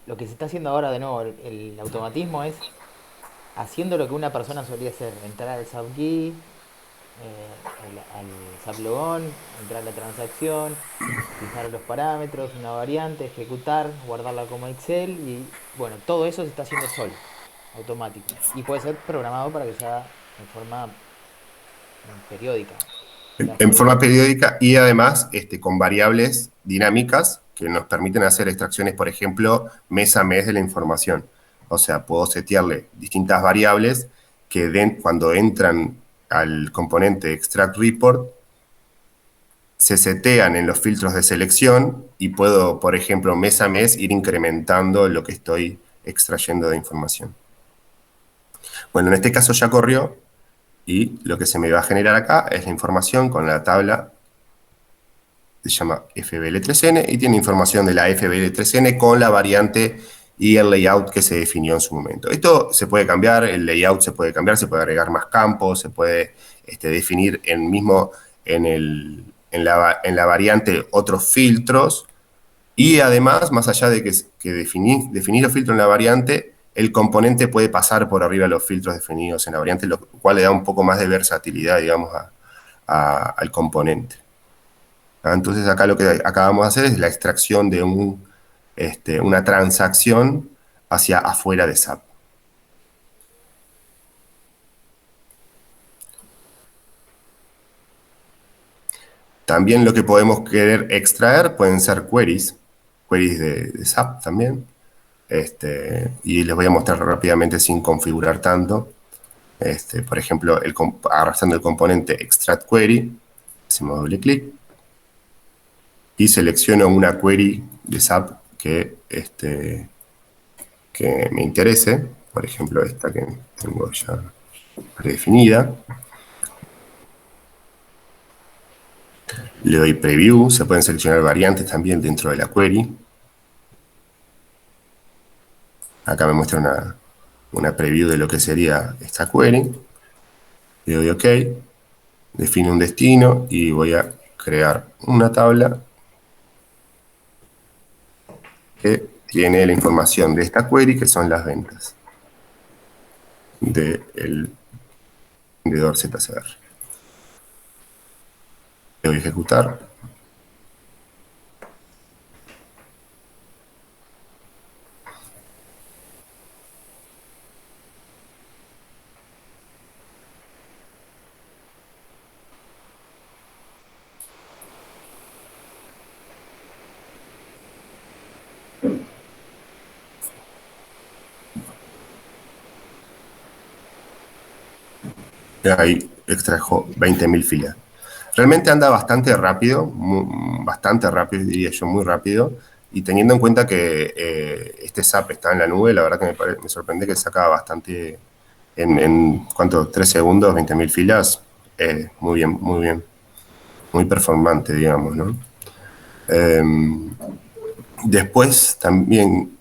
Lo que se está haciendo ahora de nuevo, el automatismo es haciendo lo que una persona solía hacer, entrar al subkey, al sublogon, entrar a la transacción, fijar los parámetros, una variante, ejecutar, guardarla como Excel y bueno, todo eso se está haciendo solo, automático. Y puede ser programado para que se haga en forma periódica. En forma periódica y además con variables dinámicas que nos permiten hacer extracciones, por ejemplo, mes a mes de la información. O sea, puedo setearle distintas variables que cuando entran al componente extract report se setean en los filtros de selección y puedo, por ejemplo, mes a mes ir incrementando lo que estoy extrayendo de información. Bueno, en este caso ya corrió. Y lo que se me va a generar acá es la información con la tabla, se llama FBL3N, y tiene información de la FBL3N con la variante y el layout que se definió en su momento. Esto se puede cambiar, el layout se puede cambiar, se puede agregar más campos, se puede definir en la variante otros filtros, y además, más allá de que definir los filtros en la variante, el componente puede pasar por arriba de los filtros definidos en la variante, lo cual le da un poco más de versatilidad, digamos, al componente. Entonces acá lo que acabamos de hacer es la extracción de una transacción hacia afuera de SAP. También lo que podemos querer extraer pueden ser queries de SAP también. Y les voy a mostrar rápidamente sin configurar tanto. Por ejemplo, arrastrando el componente extract query, hacemos doble clic y selecciono una query de SAP que me interese, por ejemplo esta que tengo ya predefinida. Le doy preview, se pueden seleccionar variantes también dentro de la query. Acá me muestra una preview de lo que sería esta query. Le doy OK, defino un destino y voy a crear una tabla que tiene la información de esta query, que son las ventas del vendedor ZCR. Le voy a ejecutar. Ahí extrajo 20.000 filas. Realmente anda bastante rápido, diría yo, muy rápido. Y teniendo en cuenta que este SAP está en la nube, la verdad que me sorprende que saca bastante en ¿cuánto? 3 segundos, 20.000 filas. Muy bien, muy bien. Muy performante, digamos, ¿no? Después también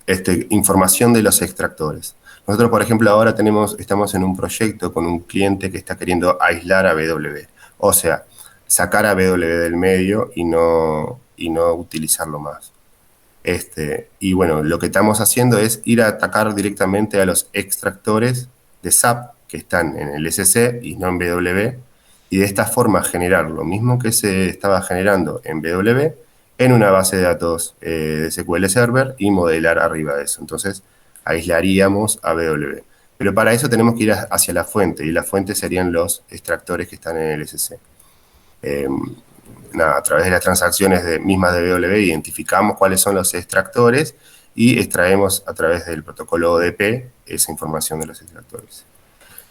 información de los extractores. Nosotros, por ejemplo, ahora estamos en un proyecto con un cliente que está queriendo aislar a BW. O sea, sacar a BW del medio y no utilizarlo más. Y bueno, lo que estamos haciendo es ir a atacar directamente a los extractores de SAP que están en el SC y no en BW, y de esta forma generar lo mismo que se estaba generando en BW en una base de datos de SQL Server y modelar arriba de eso. Entonces, aislaríamos a BW. Pero para eso tenemos que ir hacia la fuente, y la fuente serían los extractores que están en el SC. A través de las transacciones mismas de BW identificamos cuáles son los extractores y extraemos a través del protocolo ODP esa información de los extractores.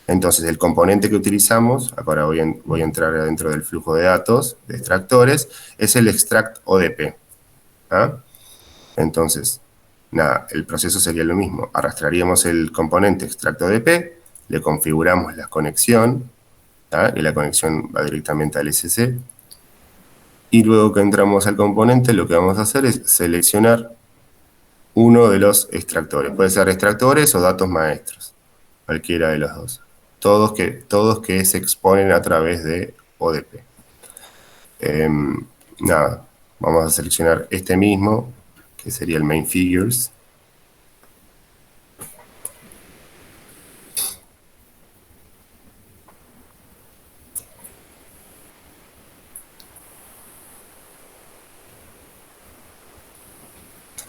Entonces, el componente que utilizamos, ahora voy a entrar dentro del flujo de datos de extractores, es el extract ODP. Entonces, el proceso sería lo mismo. Arrastraríamos el componente extract ODP, le configuramos la conexión, y la conexión va directamente al SC. Y luego que entramos al componente, lo que vamos a hacer es seleccionar uno de los extractores. Puede ser extractores o datos maestros, cualquiera de los dos. Todos que se exponen a través de ODP. Vamos a seleccionar este mismo, que sería el main figures.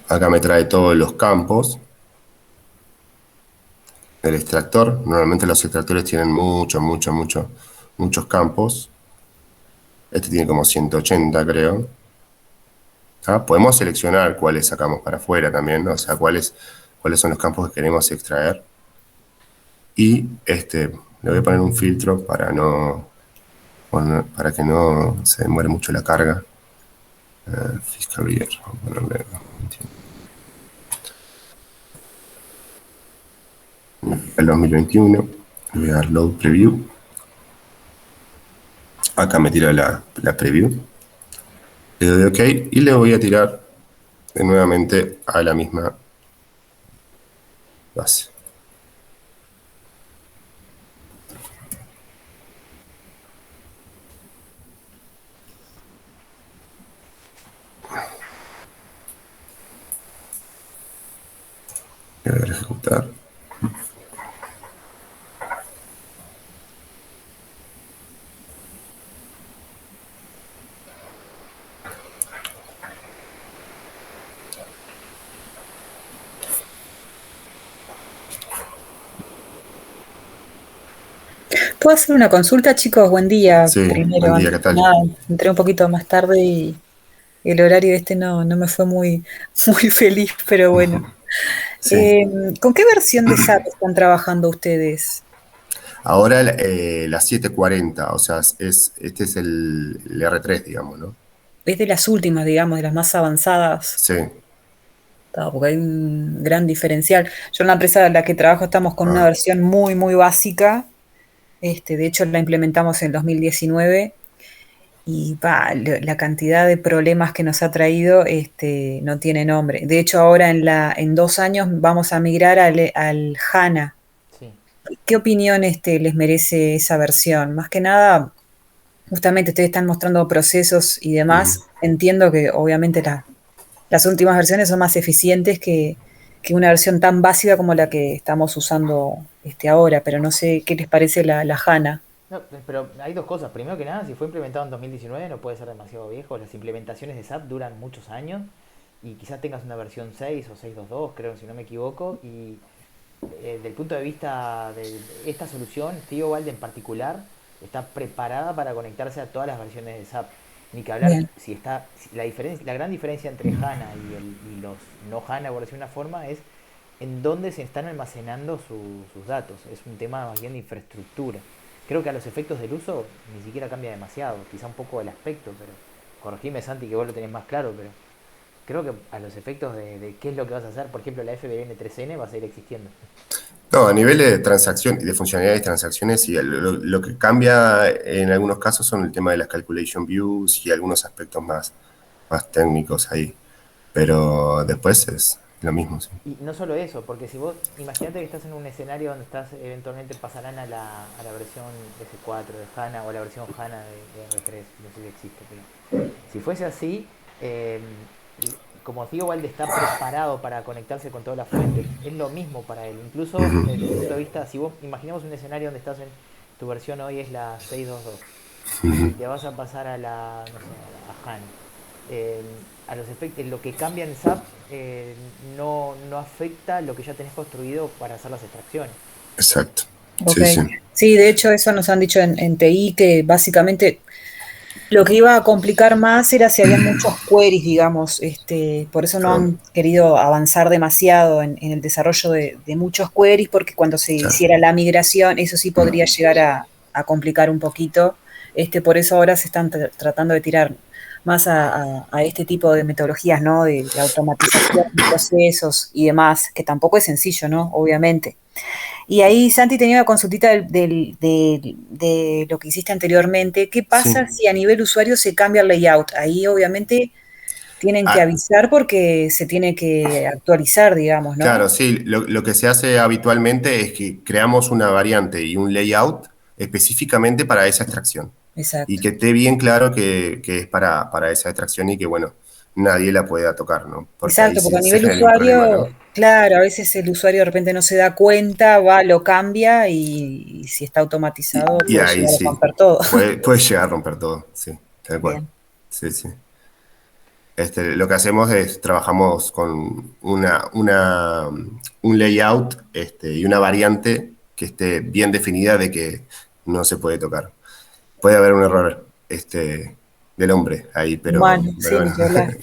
Acá me trae todos los campos del extractor. Normalmente los extractores tienen muchos campos. Este tiene como 180, creo. Podemos seleccionar cuáles sacamos para afuera también, ¿no? O sea, cuáles son los campos que queremos extraer. Y le voy a poner un filtro para que no se demore mucho la carga. Fiscal year, vamos a ponerle el 2021. Le voy a dar load preview. Acá me tira la preview. Le doy OK y le voy a tirar nuevamente a la misma base. Voy a ver ejecutar. ¿Puedo hacer una consulta, chicos? Buen día. Sí, buen Primero, día, ¿qué antes que tal? nada, entré un poquito más tarde y el horario este no me fue muy, muy feliz, pero bueno. Sí. ¿Con qué versión de SAP están trabajando ustedes? Ahora la 740, o sea, este es el R3, digamos, ¿no? Es de las últimas, digamos, de las más avanzadas. Sí. Porque hay un gran diferencial. Yo en la empresa en la que trabajo estamos con una Ah, versión muy, muy básica. De hecho, la implementamos en 2019 y la cantidad de problemas que nos ha traído no tiene nombre. De hecho, ahora en 2 años vamos a migrar al HANA. Sí. ¿Qué opinión les merece esa versión? Más que nada, justamente ustedes están mostrando procesos y ujú. demás. Entiendo que obviamente las últimas versiones son más eficientes que una versión tan básica como la que estamos usando ahora, pero no sé qué les parece la HANA. No, pero hay dos cosas. Primero que nada, si fue implementado en 2019 no puede ser demasiado viejo. Las implementaciones de SAP duran muchos años y quizás tengas una versión 6 o 6.2, creo, si no me equivoco. Y del punto de vista de esta solución, TioWald en particular está preparada para conectarse a todas las versiones de SAP. Ni que hablar Bien, si la diferencia, la gran diferencia entre HANA y los no HANA, por decir una forma, es en dónde se están almacenando sus datos. Es un tema más bien de infraestructura. Creo que a los efectos del uso ni siquiera cambia demasiado, quizá un poco el aspecto, pero corregime Santi que vos lo tenés más claro, pero creo que a los efectos de qué es lo que vas a hacer, por ejemplo la FBN 3N va a seguir existiendo. No, a nivel de transacción y de funcionalidades de transacciones, sí, lo que cambia en algunos casos son el tema de las calculation views y algunos aspectos más técnicos ahí. Pero después es lo mismo, sí. Y no solo eso, porque si vos, imagínate que estás en un escenario donde estás, eventualmente pasarán a la versión S4 de HANA o a la versión HANA de R3, no sé si existe, pero si fuese así, eh, como digo, Valde está preparado para conectarse con todas las fuentes, es lo mismo para él, incluso Ujú, desde el punto de vista, si vos imaginemos un escenario donde estás en, tu versión hoy es la 6.2.2 ujú. y te vas a pasar a la, no sé, a HANA. Eh, a los efectos, lo que cambia en SAP no afecta lo que ya tenés construido para hacer las extracciones. Exacto. ok. Sí, sí. Sí, de hecho eso nos han dicho en TI, que básicamente lo que iba a complicar más era si había muchos queries, digamos. Por eso no Ah, han querido avanzar demasiado en el desarrollo de muchos queries, porque cuando se claro. hiciera la migración, eso sí podría Mm, llegar a complicar un poquito. Por eso ahora se están tratando de tirar más a este tipo de metodologías, ¿no? De automatización de procesos y demás, que tampoco es sencillo, ¿no? Obviamente. Y ahí, Santi, tenía una consultita de lo que hiciste anteriormente. ¿Qué pasa sí. si a nivel usuario se cambia el layout? Ahí obviamente tienen que Ah, avisar porque se tiene que actualizar, digamos, ¿no? claro, sí. Lo que se hace habitualmente es que creamos una variante y un layout específicamente para esa extracción. Y Exacto. que esté bien claro que es para esa extracción y que, bueno, nadie la pueda tocar, ¿no? Porque ahí Exacto, porque a sí se nivel genera un problema, usuario, ¿no? claro, a veces el usuario de repente no se da cuenta, va, lo cambia y si está automatizado Y puede ahí llegar a sí, romper todo. puede llegar a romper todo, sí, tal cual. Bien, Sí, sí. Lo que hacemos es, trabajamos con un layout y una variante que esté bien definida de que no se puede tocar. Puede haber un error del hombre ahí, pero, humano, pero sí, ni bueno, que hablar,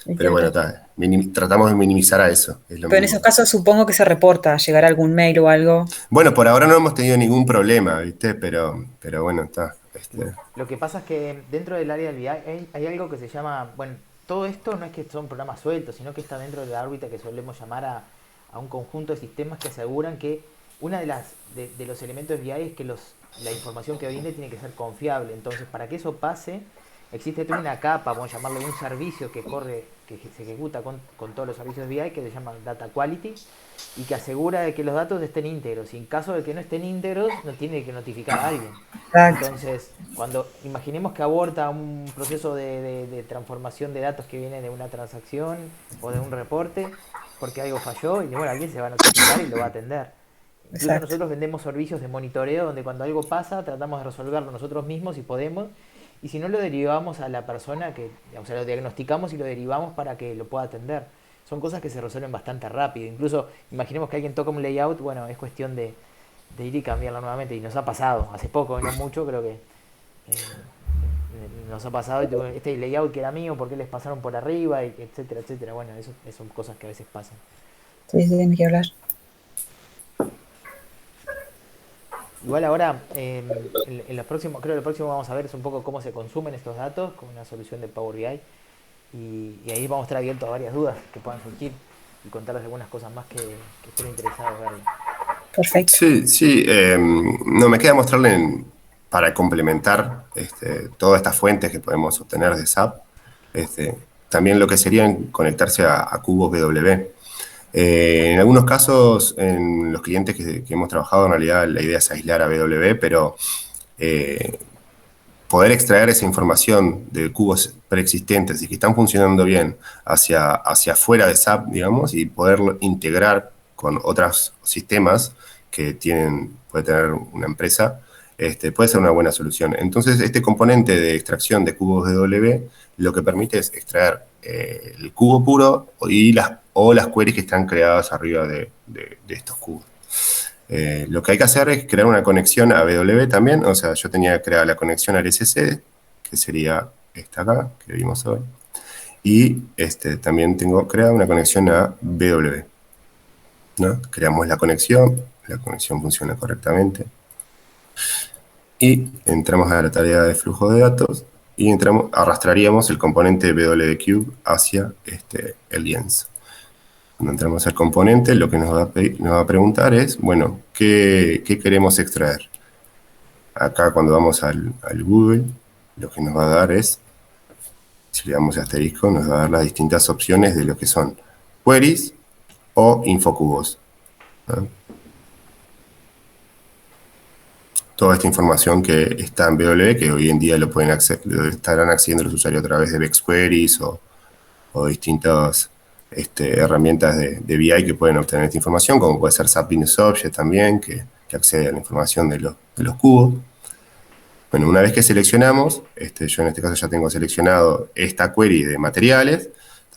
ni que pero bueno, hablar. está, tratamos de minimizar a eso, es lo Pero en mínimo. esos casos supongo que se reporta, llegará algún mail o algo. Bueno, por ahora no hemos tenido ningún problema, ¿viste? Pero bueno, está. Lo que pasa es que dentro del área del BI hay algo que se llama, bueno, todo esto no es que son programas sueltos, sino que está dentro de la órbita que solemos llamar a un conjunto de sistemas que aseguran que una de los elementos de BI es que la información que viene tiene que ser confiable. Entonces, para que eso pase, existe toda una capa, vamos a llamarlo un servicio que corre que se ejecuta con todos los servicios de BI, que se llama Data Quality, y que asegura de que los datos estén íntegros. Y en caso de que no estén íntegros, no tiene que notificar a alguien. Exacto. Entonces, cuando imaginemos que aborta un proceso de transformación de datos que viene de una transacción o de un reporte, porque algo falló, y bueno, alguien se va a notificar y lo va a atender. Incluso Exacto. nosotros vendemos servicios de monitoreo donde cuando algo pasa tratamos de resolverlo nosotros mismos si podemos, y si no lo derivamos a la persona que, o sea, lo diagnosticamos y lo derivamos para que lo pueda atender. Son cosas que se resuelven bastante rápido. Incluso imaginemos que alguien toca un layout, bueno, es cuestión de ir y cambiarlo nuevamente, y nos ha pasado hace poco, no mucho, creo que nos ha pasado, y este layout que era mío, ¿por qué les pasaron por arriba? Y etcétera, etcétera. Bueno, eso son cosas que a veces pasan. Sí, sí, tiene que hablar. Igual ahora, en los próximos, creo que lo próximo vamos a ver es un poco cómo se consumen estos datos con una solución de Power BI, y ahí vamos a estar abiertos a varias dudas que puedan surgir y contarles algunas cosas más que estén interesados en ver. Perfecto. Sí, sí. No, me queda mostrarle para complementar todas estas fuentes que podemos obtener de SAP, también lo que sería conectarse a cubos BW. En algunos casos, en los clientes que hemos trabajado, en realidad la idea es aislar a BW, pero poder extraer esa información de cubos preexistentes y que están funcionando bien hacia afuera de SAP, digamos, y poderlo integrar con otros sistemas que puede tener una empresa, puede ser una buena solución. Entonces, este componente de extracción de cubos BW lo que permite es extraer el cubo puro o las queries que están creadas arriba de estos cubos. Lo que hay que hacer es crear una conexión a BW también. O sea, yo tenía que crear la conexión al SC, que sería esta acá, que vimos hoy. Y también tengo creada una conexión a BW, ¿no? Creamos la conexión funciona correctamente. Y entramos a la tarea de flujo de datos y arrastraríamos el componente BW Cube hacia el lienzo. Cuando entramos al componente, lo que nos va a preguntar es, bueno, ¿qué queremos extraer? Acá cuando vamos al Google, lo que nos va a dar es, si le damos a asterisco, nos va a dar las distintas opciones de lo que son queries o infocubos, ¿no? Toda esta información que está en BW, que hoy en día lo estarán accediendo los usuarios a través de Vex Queries o distintas herramientas de BI que pueden obtener esta información, como puede ser SAP Business Object también, que accede a la información de los cubos. Bueno, una vez que seleccionamos, yo en este caso ya tengo seleccionado esta query de materiales,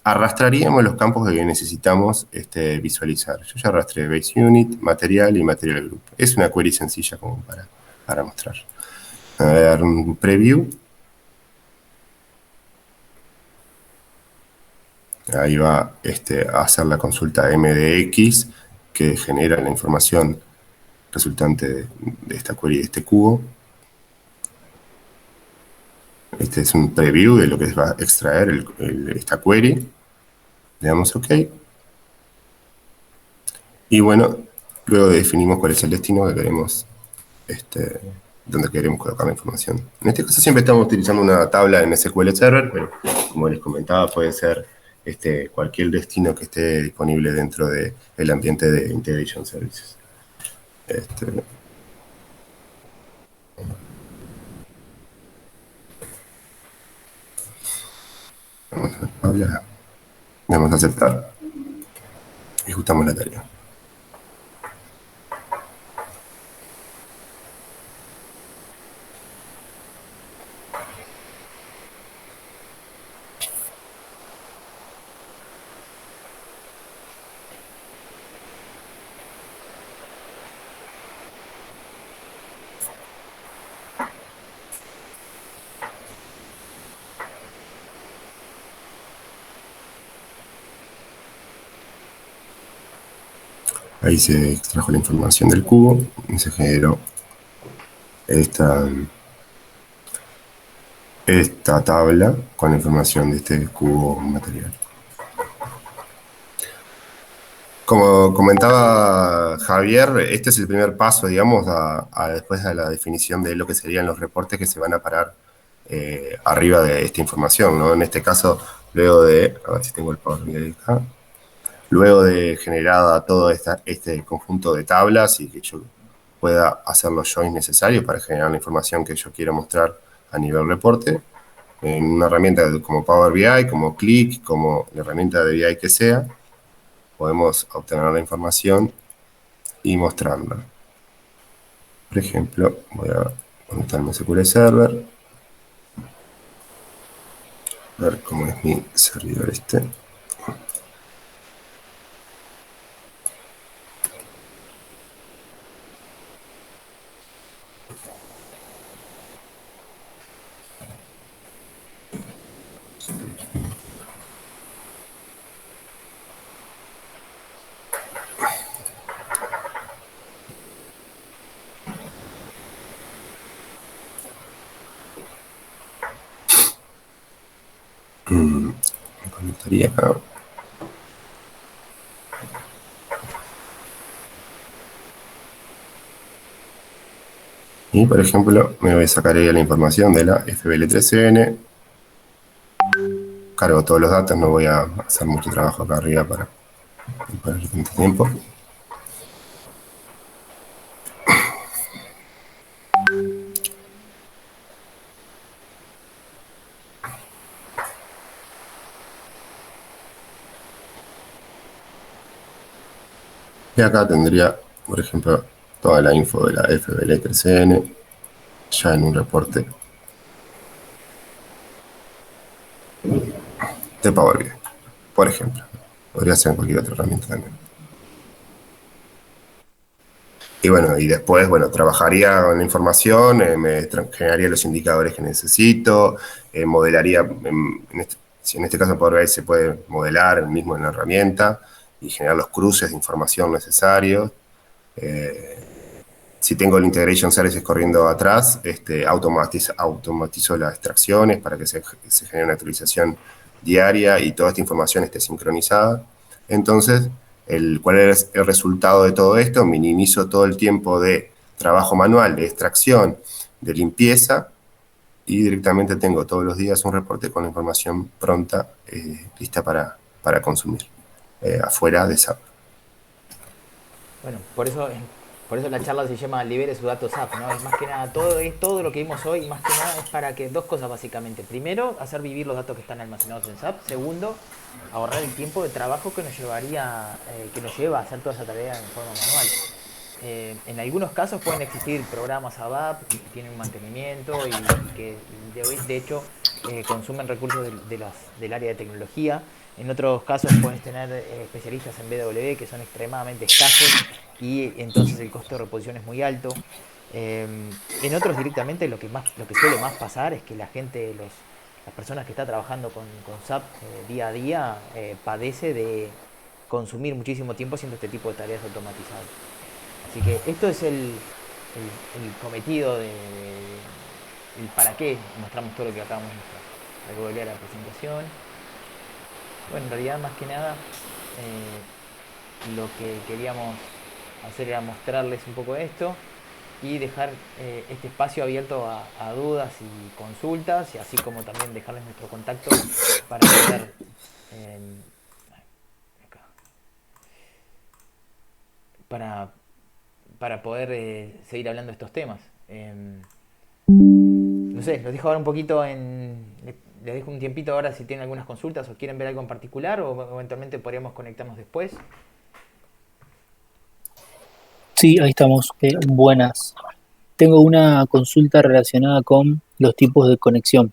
arrastraríamos los campos que necesitamos visualizar. Yo ya arrastré Base Unit, Material y Material Group. Es una query sencilla como para mostrar. Voy a dar un preview. Ahí va a hacer la consulta MDX, que genera la información resultante de esta query de este cubo. Este es un preview de lo que va a extraer esta query. Le damos OK. Y bueno, luego definimos cuál es el destino que queremos, donde queremos colocar la información. En este caso siempre estamos utilizando una tabla en SQL Server, pero como les comentaba, puede ser cualquier destino que esté disponible dentro del ambiente de Integration Services. Vamos a aceptar. Ejecutamos la tarea. Ahí se extrajo la información del cubo y se generó esta tabla con la información de este cubo material. Como comentaba Javier, este es el primer paso, digamos, después de la definición de lo que serían los reportes que se van a parar arriba de esta información, ¿no? En este caso, Luego de, a ver si tengo el Power BI acá. Luego de generada todo este conjunto de tablas y que yo pueda hacer los joins necesarios para generar la información que yo quiero mostrar a nivel reporte, en una herramienta como Power BI, como Click, como la herramienta de BI que sea, podemos obtener la información y mostrarla. Por ejemplo, voy a conectarme a SQL Server, a ver cómo es mi servidor este. Me conectaría acá. Y, por ejemplo, me sacaré la información de la FBL3N. Cargo todos los datos, no voy a hacer mucho trabajo acá arriba para perder tanto tiempo. Y acá tendría, por ejemplo, toda la info de la FBL3N ya en un reporte de Power BI, por ejemplo. Podría ser en cualquier otra herramienta también. Y bueno, y después, bueno, trabajaría con la información, me generaría los indicadores que necesito, modelaría, si en este caso en Power BI se puede modelar mismo en la herramienta y generar los cruces de información necesarios. Si tengo el Integration Services corriendo atrás, automatizo las extracciones para que se genere una actualización diaria y toda esta información esté sincronizada. Entonces, ¿cuál es el resultado de todo esto? Minimizo todo el tiempo de trabajo manual, de extracción, de limpieza, y directamente tengo todos los días un reporte con la información pronta, lista para consumir, afuera de SAP. Bueno, por eso la charla se llama Libere su dato SAP, ¿no? Es más que nada, todo lo que vimos hoy, más que nada es para que dos cosas básicamente. Primero, hacer vivir los datos que están almacenados en SAP. Segundo, ahorrar el tiempo de trabajo que nos lleva a hacer toda esa tarea en forma manual. En algunos casos pueden existir programas ABAP que tienen mantenimiento y que de hecho consumen recursos del área de tecnología. En otros casos puedes tener especialistas en BW que son extremadamente escasos y entonces el costo de reposición es muy alto. En otros directamente lo que suele más pasar es que las personas que están trabajando con SAP día a día padece de consumir muchísimo tiempo haciendo este tipo de tareas automatizadas. Así que esto es el cometido el para qué mostramos todo lo que acabamos de mostrar. Hay que volver a la presentación. Bueno, en realidad más que nada lo que queríamos hacer era mostrarles un poco esto y dejar este espacio abierto a dudas y consultas, y así como también dejarles nuestro contacto para poder acá, para, para poder seguir hablando de estos temas. No sé, los dejo ahora un poquito les dejo un tiempito ahora si tienen algunas consultas o quieren ver algo en particular, o eventualmente podríamos conectarnos después. Sí, ahí estamos. Buenas. Tengo una consulta relacionada con los tipos de conexión,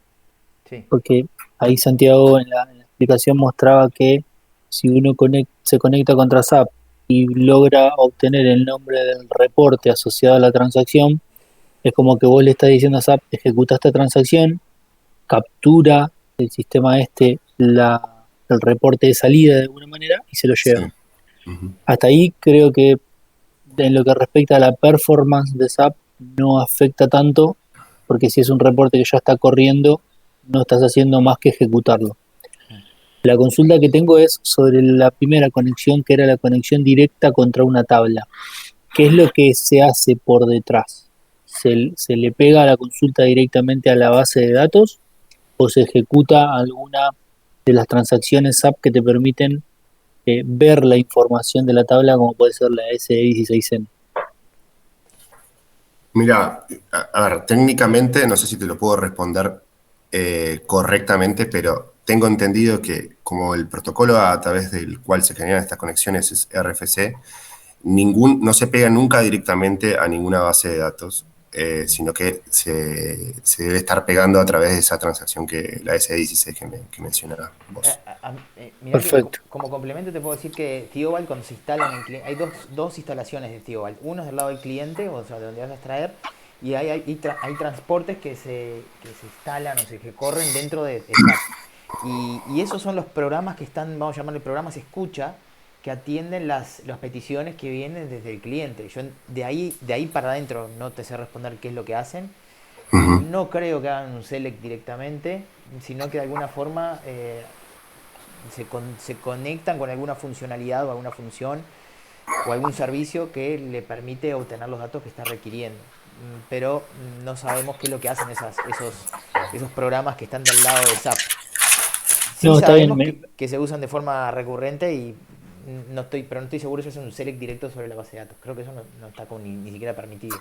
Sí. porque ahí Santiago en la explicación mostraba que si uno se conecta contra SAP y logra obtener el nombre del reporte asociado a la transacción, es como que vos le estás diciendo a SAP: ejecuta esta transacción, captura el sistema el reporte de salida de alguna manera y se lo Sí. lleva. Hasta ahí creo que en lo que respecta a la performance de SAP no afecta tanto, porque si es un reporte que ya está corriendo, no estás haciendo más que ejecutarlo. La consulta que tengo es sobre la primera conexión, que era la conexión directa contra una tabla. ¿Qué es lo que se hace por detrás? ¿Se le pega la consulta directamente a la base de datos o se ejecuta alguna de las transacciones SAP que te permiten ver la información de la tabla, como puede ser la SE16N. Mira, a ver, técnicamente, no sé si te lo puedo responder correctamente, pero tengo entendido que como el protocolo a través del cual se generan estas conexiones es RFC, no se pega nunca directamente a ninguna base de datos, sino que se debe estar pegando a través de esa transacción que la S16 que mencionaba vos. Mirá que Perfecto. como complemento te puedo decir que Theobald cuando se instala en el cliente, hay dos instalaciones de Theobald. Uno es del lado del cliente, o sea, de donde vas a extraer, y hay transportes que se instalan, o sea, que corren dentro de SAP. Y esos son los programas que están, vamos a llamarle programas escucha, que atienden las peticiones que vienen desde el cliente. Yo de ahí para adentro no te sé responder qué es lo que hacen. Ujú. No creo que hagan un select directamente, sino que de alguna forma se conectan con alguna funcionalidad o alguna función o algún servicio que le permite obtener los datos que está requiriendo. Pero no sabemos qué es lo que hacen esos programas que están del lado de SAP. Sí No, está bien. sabemos que se usan de forma recurrente y pero no estoy seguro si es un select directo sobre la base de datos. Creo que eso no está ni siquiera permitido.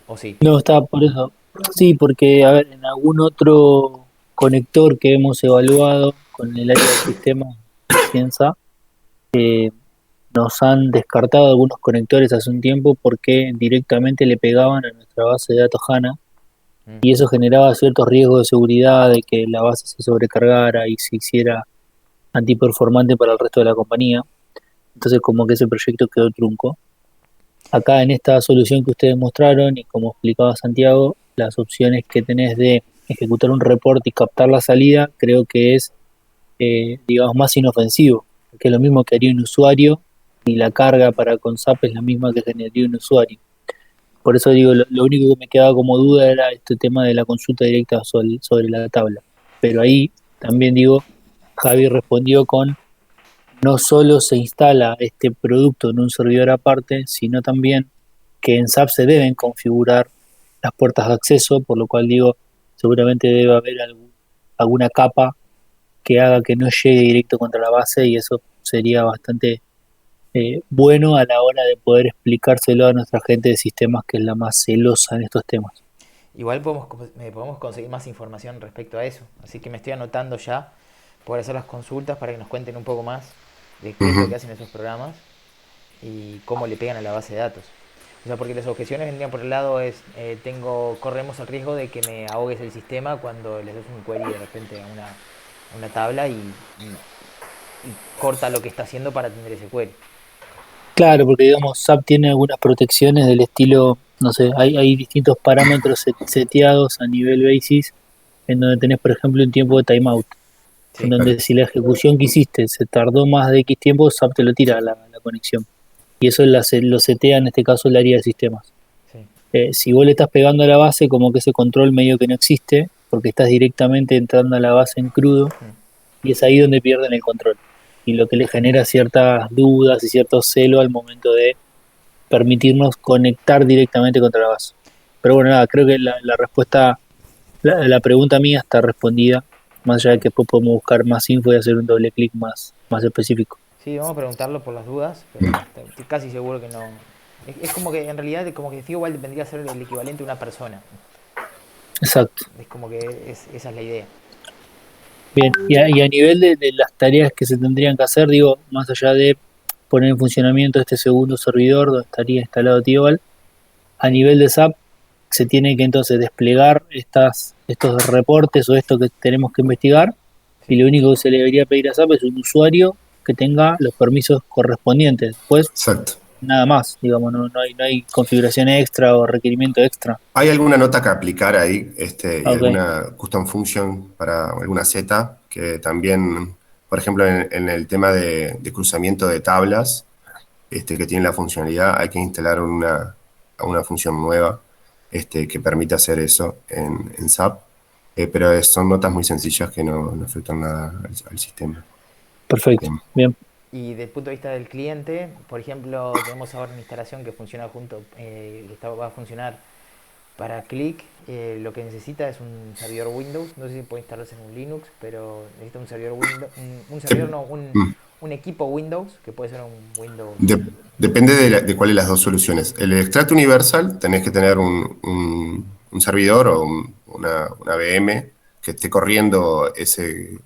¿O sí? No, está por eso. Sí, porque, a ver, en algún otro conector que hemos evaluado con el área de sistemas Cienza, nos han descartado algunos conectores hace un tiempo porque directamente le pegaban a nuestra base de datos HANA Mm. y eso generaba ciertos riesgos de seguridad, de que la base se sobrecargara y se hiciera antiperformante para el resto de la compañía. Entonces como que ese proyecto quedó trunco. Acá en esta solución que ustedes mostraron y como explicaba Santiago, las opciones que tenés de ejecutar un reporte y captar la salida, creo que es, digamos, más inofensivo, que es lo mismo que haría un usuario y la carga para con SAP es la misma que generaría un usuario. Por eso digo, lo único que me quedaba como duda era este tema de la consulta directa sobre la tabla. Pero ahí también digo, Javi respondió con no solo se instala este producto en un servidor aparte, sino también que en SAP se deben configurar las puertas de acceso, por lo cual digo, seguramente debe haber alguna capa que haga que no llegue directo contra la base y eso sería bastante bueno a la hora de poder explicárselo a nuestra gente de sistemas que es la más celosa en estos temas. Igual podemos conseguir más información respecto a eso. Así que me estoy anotando ya poder hacer las consultas para que nos cuenten un poco más de qué es lo que Ujú. hacen esos programas y cómo le pegan a la base de datos. O sea, porque las objeciones vendrían por el lado corremos el riesgo de que me ahogues el sistema cuando le haces un query de repente a una tabla y corta lo que está haciendo para atender ese query. Claro, porque digamos, SAP tiene algunas protecciones del estilo, no sé, hay distintos parámetros seteados a nivel basis en donde tenés, por ejemplo, un tiempo de timeout, en Sí, Claro. donde si la ejecución que hiciste se tardó más de X tiempo, SAP te lo tira a la conexión. Y eso lo setea en este caso el área de sistemas. sí. Si vos le estás pegando a la base, como que ese control medio que no existe, porque estás directamente entrando a la base en crudo, Mm. y es ahí donde pierden el control. Y lo que le genera ciertas dudas y cierto celo al momento de permitirnos conectar directamente contra la base. Pero bueno, nada, creo que la respuesta, la pregunta mía está respondida, más allá de que después podemos buscar más info y hacer un doble clic más específico. Sí, vamos a preguntarlo por las dudas, pero estoy casi seguro que no. Es como que en realidad, como que igual vendría a ser el equivalente a una persona. Exacto. Es como que esa es la idea. Bien, y a nivel de las tareas que se tendrían que hacer, digo, más allá de poner en funcionamiento este segundo servidor donde estaría instalado Tioval, a Sí. nivel de SAP se tiene que entonces desplegar estos reportes o esto que tenemos que investigar, y Sí. lo único que se le debería pedir a SAP es un usuario que tenga los permisos correspondientes. Después, Exacto. nada más, digamos, no hay configuración extra o requerimiento extra. ¿Hay alguna nota que aplicar ahí y Ok, alguna custom function para alguna Z que también, por ejemplo, en el tema de cruzamiento de tablas, que tiene la funcionalidad, hay que instalar una función nueva que permita hacer eso en SAP, pero son notas muy sencillas que no afectan nada al sistema. perfecto, Bien. bien. Y desde el punto de vista del cliente, por ejemplo, tenemos ahora una instalación que funciona va a funcionar Para Click lo que necesita es un servidor Windows. No sé si puede instalarse en un Linux, pero necesita un servidor Windows, un servidor no, Mm. un equipo Windows, que puede ser un Windows. Depende de cuál de las dos soluciones. El extracto universal, tenés que tener un servidor o una VM que esté corriendo ese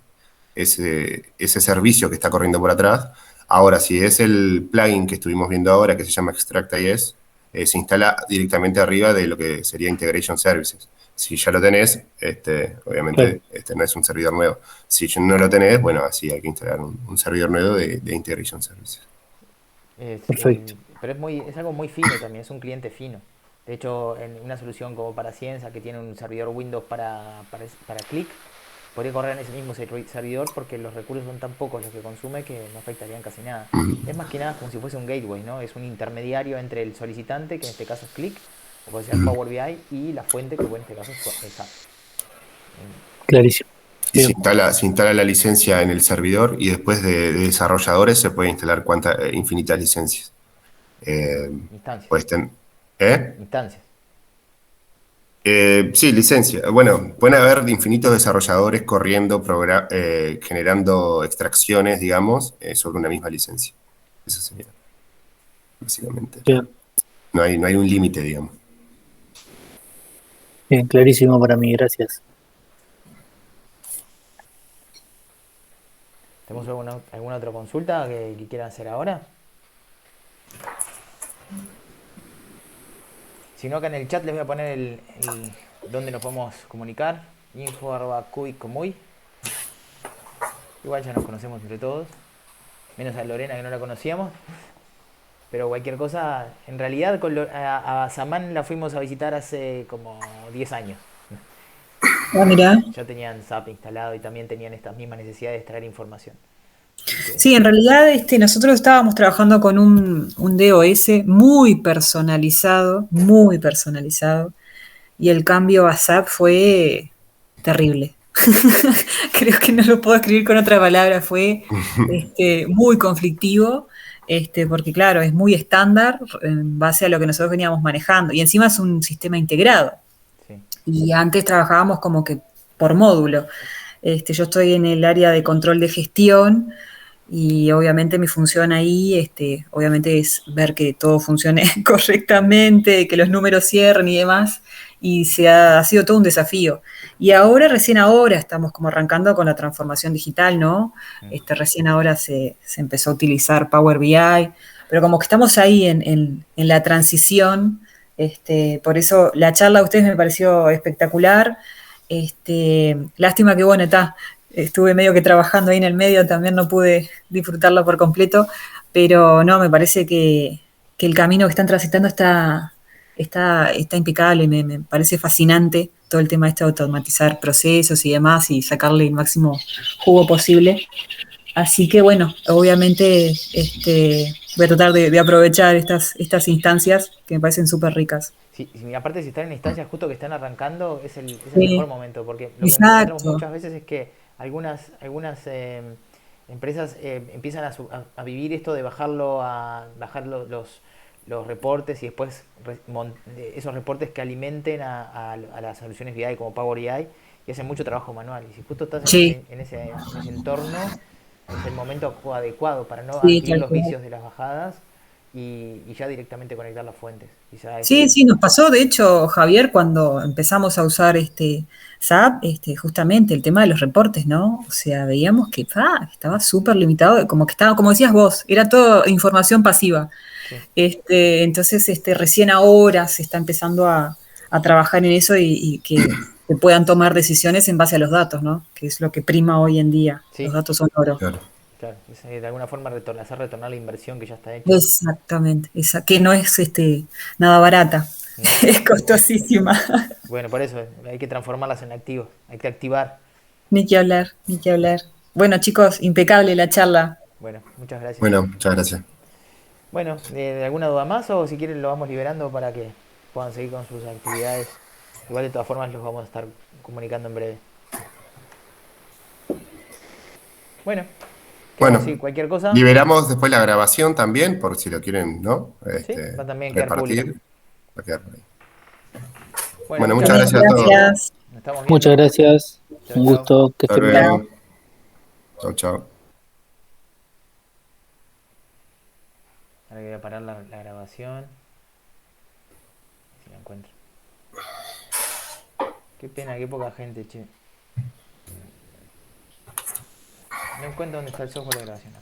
servicio que está corriendo por atrás. Ahora, si es el plugin que estuvimos viendo ahora, que se llama Extract.is, se instala directamente arriba de lo que sería Integration Services. Si ya lo tenés, obviamente no es un servidor nuevo. Si no lo tenés, bueno, así hay que instalar un servidor nuevo de Integration Services. Perfecto. Pero es algo muy fino también, es un cliente fino. De hecho, en una solución como para Cienza, que tiene un servidor Windows para Click, podría correr en ese mismo servidor porque los recursos son tan pocos los que consume que no afectarían casi nada. Es más que nada como si fuese un gateway, ¿no? Es un intermediario entre el solicitante, que en este caso es Click, o puede ser Power BI, y la fuente, que en este caso es SAP. Clarísimo. Y Bien. se instala la licencia en el servidor y después de desarrolladores se puede instalar infinitas licencias. Instancias. Pues Instancias. Sí, licencia. Bueno, pueden haber infinitos desarrolladores corriendo, generando extracciones, digamos, sobre una misma licencia. Eso sería, básicamente. Bien. No hay un límite, digamos. Bien, clarísimo para mí, gracias. ¿Tenemos alguna otra consulta que quieran hacer ahora? Si no, acá en el chat les voy a poner dónde nos podemos comunicar. info@cubic.comuy. Igual ya nos conocemos entre todos. Menos a Lorena, que no la conocíamos. Pero cualquier cosa, en realidad a Samán la fuimos a visitar hace como 10 años. Ah, mirá. Ya tenían SAP instalado y también tenían estas mismas necesidades de extraer información. Sí, en realidad nosotros estábamos trabajando con un DOS muy personalizado, y el cambio a SAP fue terrible. Creo que no lo puedo escribir con otra palabra, fue muy conflictivo, porque claro, es muy estándar en base a lo que nosotros veníamos manejando, y encima es un sistema integrado. Sí. Y antes trabajábamos como que por módulo. Yo estoy en el área de control de gestión y obviamente mi función ahí, obviamente es ver que todo funcione correctamente, que los números cierren y demás, y ha sido todo un desafío. Y recién ahora, estamos como arrancando con la transformación digital, ¿no? Recién ahora se empezó a utilizar Power BI, pero como que estamos ahí en la transición, por eso la charla de ustedes me pareció espectacular. Lástima que, bueno, estuve medio que trabajando ahí en el medio, también no pude disfrutarlo por completo, pero no, me parece que el camino que están transitando está impecable, me parece fascinante todo el tema de automatizar procesos y demás y sacarle el máximo jugo posible. Así que bueno, obviamente voy a tratar de aprovechar estas instancias que me parecen súper ricas. Sí, aparte si están en instancias justo que están arrancando, es el Sí, mejor momento, porque lo que nos encontramos exacto. muchas veces es que algunas empresas empiezan a vivir esto de bajar los reportes y después esos reportes que alimenten a las soluciones BI como Power BI y hacen mucho trabajo manual. Y si justo estás Sí, en ese entorno, es el momento adecuado para no sí, adquirir tal los cual. vicios de las bajadas y ya directamente conectar las fuentes. Quizá ese es Sí, sí, nos pasó, de hecho, Javier, cuando empezamos a usar SAP, justamente el tema de los reportes, ¿no? O sea, veíamos que estaba súper limitado, como que estaba, como decías vos, era todo información pasiva. sí. Entonces, recién ahora se está empezando a trabajar en eso y que puedan tomar decisiones en base a los datos, ¿no? Que es lo que prima hoy en día. Los Sí, datos son oro. Claro. claro. Es, de alguna forma hacer retornar la inversión que ya está hecha. Exactamente, que no es nada barata, No. es costosísima. Bueno, por eso hay que transformarlas en activos, hay que activar. Ni que hablar, ni que hablar. Bueno, chicos, impecable la charla. Bueno, muchas gracias. Bueno, muchas gracias. Bueno, ¿alguna duda más o si quieren lo vamos liberando para que puedan seguir con sus actividades? Igual de todas formas los vamos a estar comunicando en breve. Bueno, quedamos así, Bueno, cualquier cosa. liberamos después la grabación también, por si lo quieren, ¿no? Sí, va también a quedar pública. Repartir. Va a quedar por ahí. Bueno, muchas Muchas gracias a todos. gracias. Nos estamos viendo. Muchas gracias. Chau, Un chau. gusto. Que Hasta estén bien. luego. Chao, chao. Ahora que voy a parar la grabación. Si la encuentro. Qué pena, qué poca gente, che. No encuentro dónde está el software de grabación.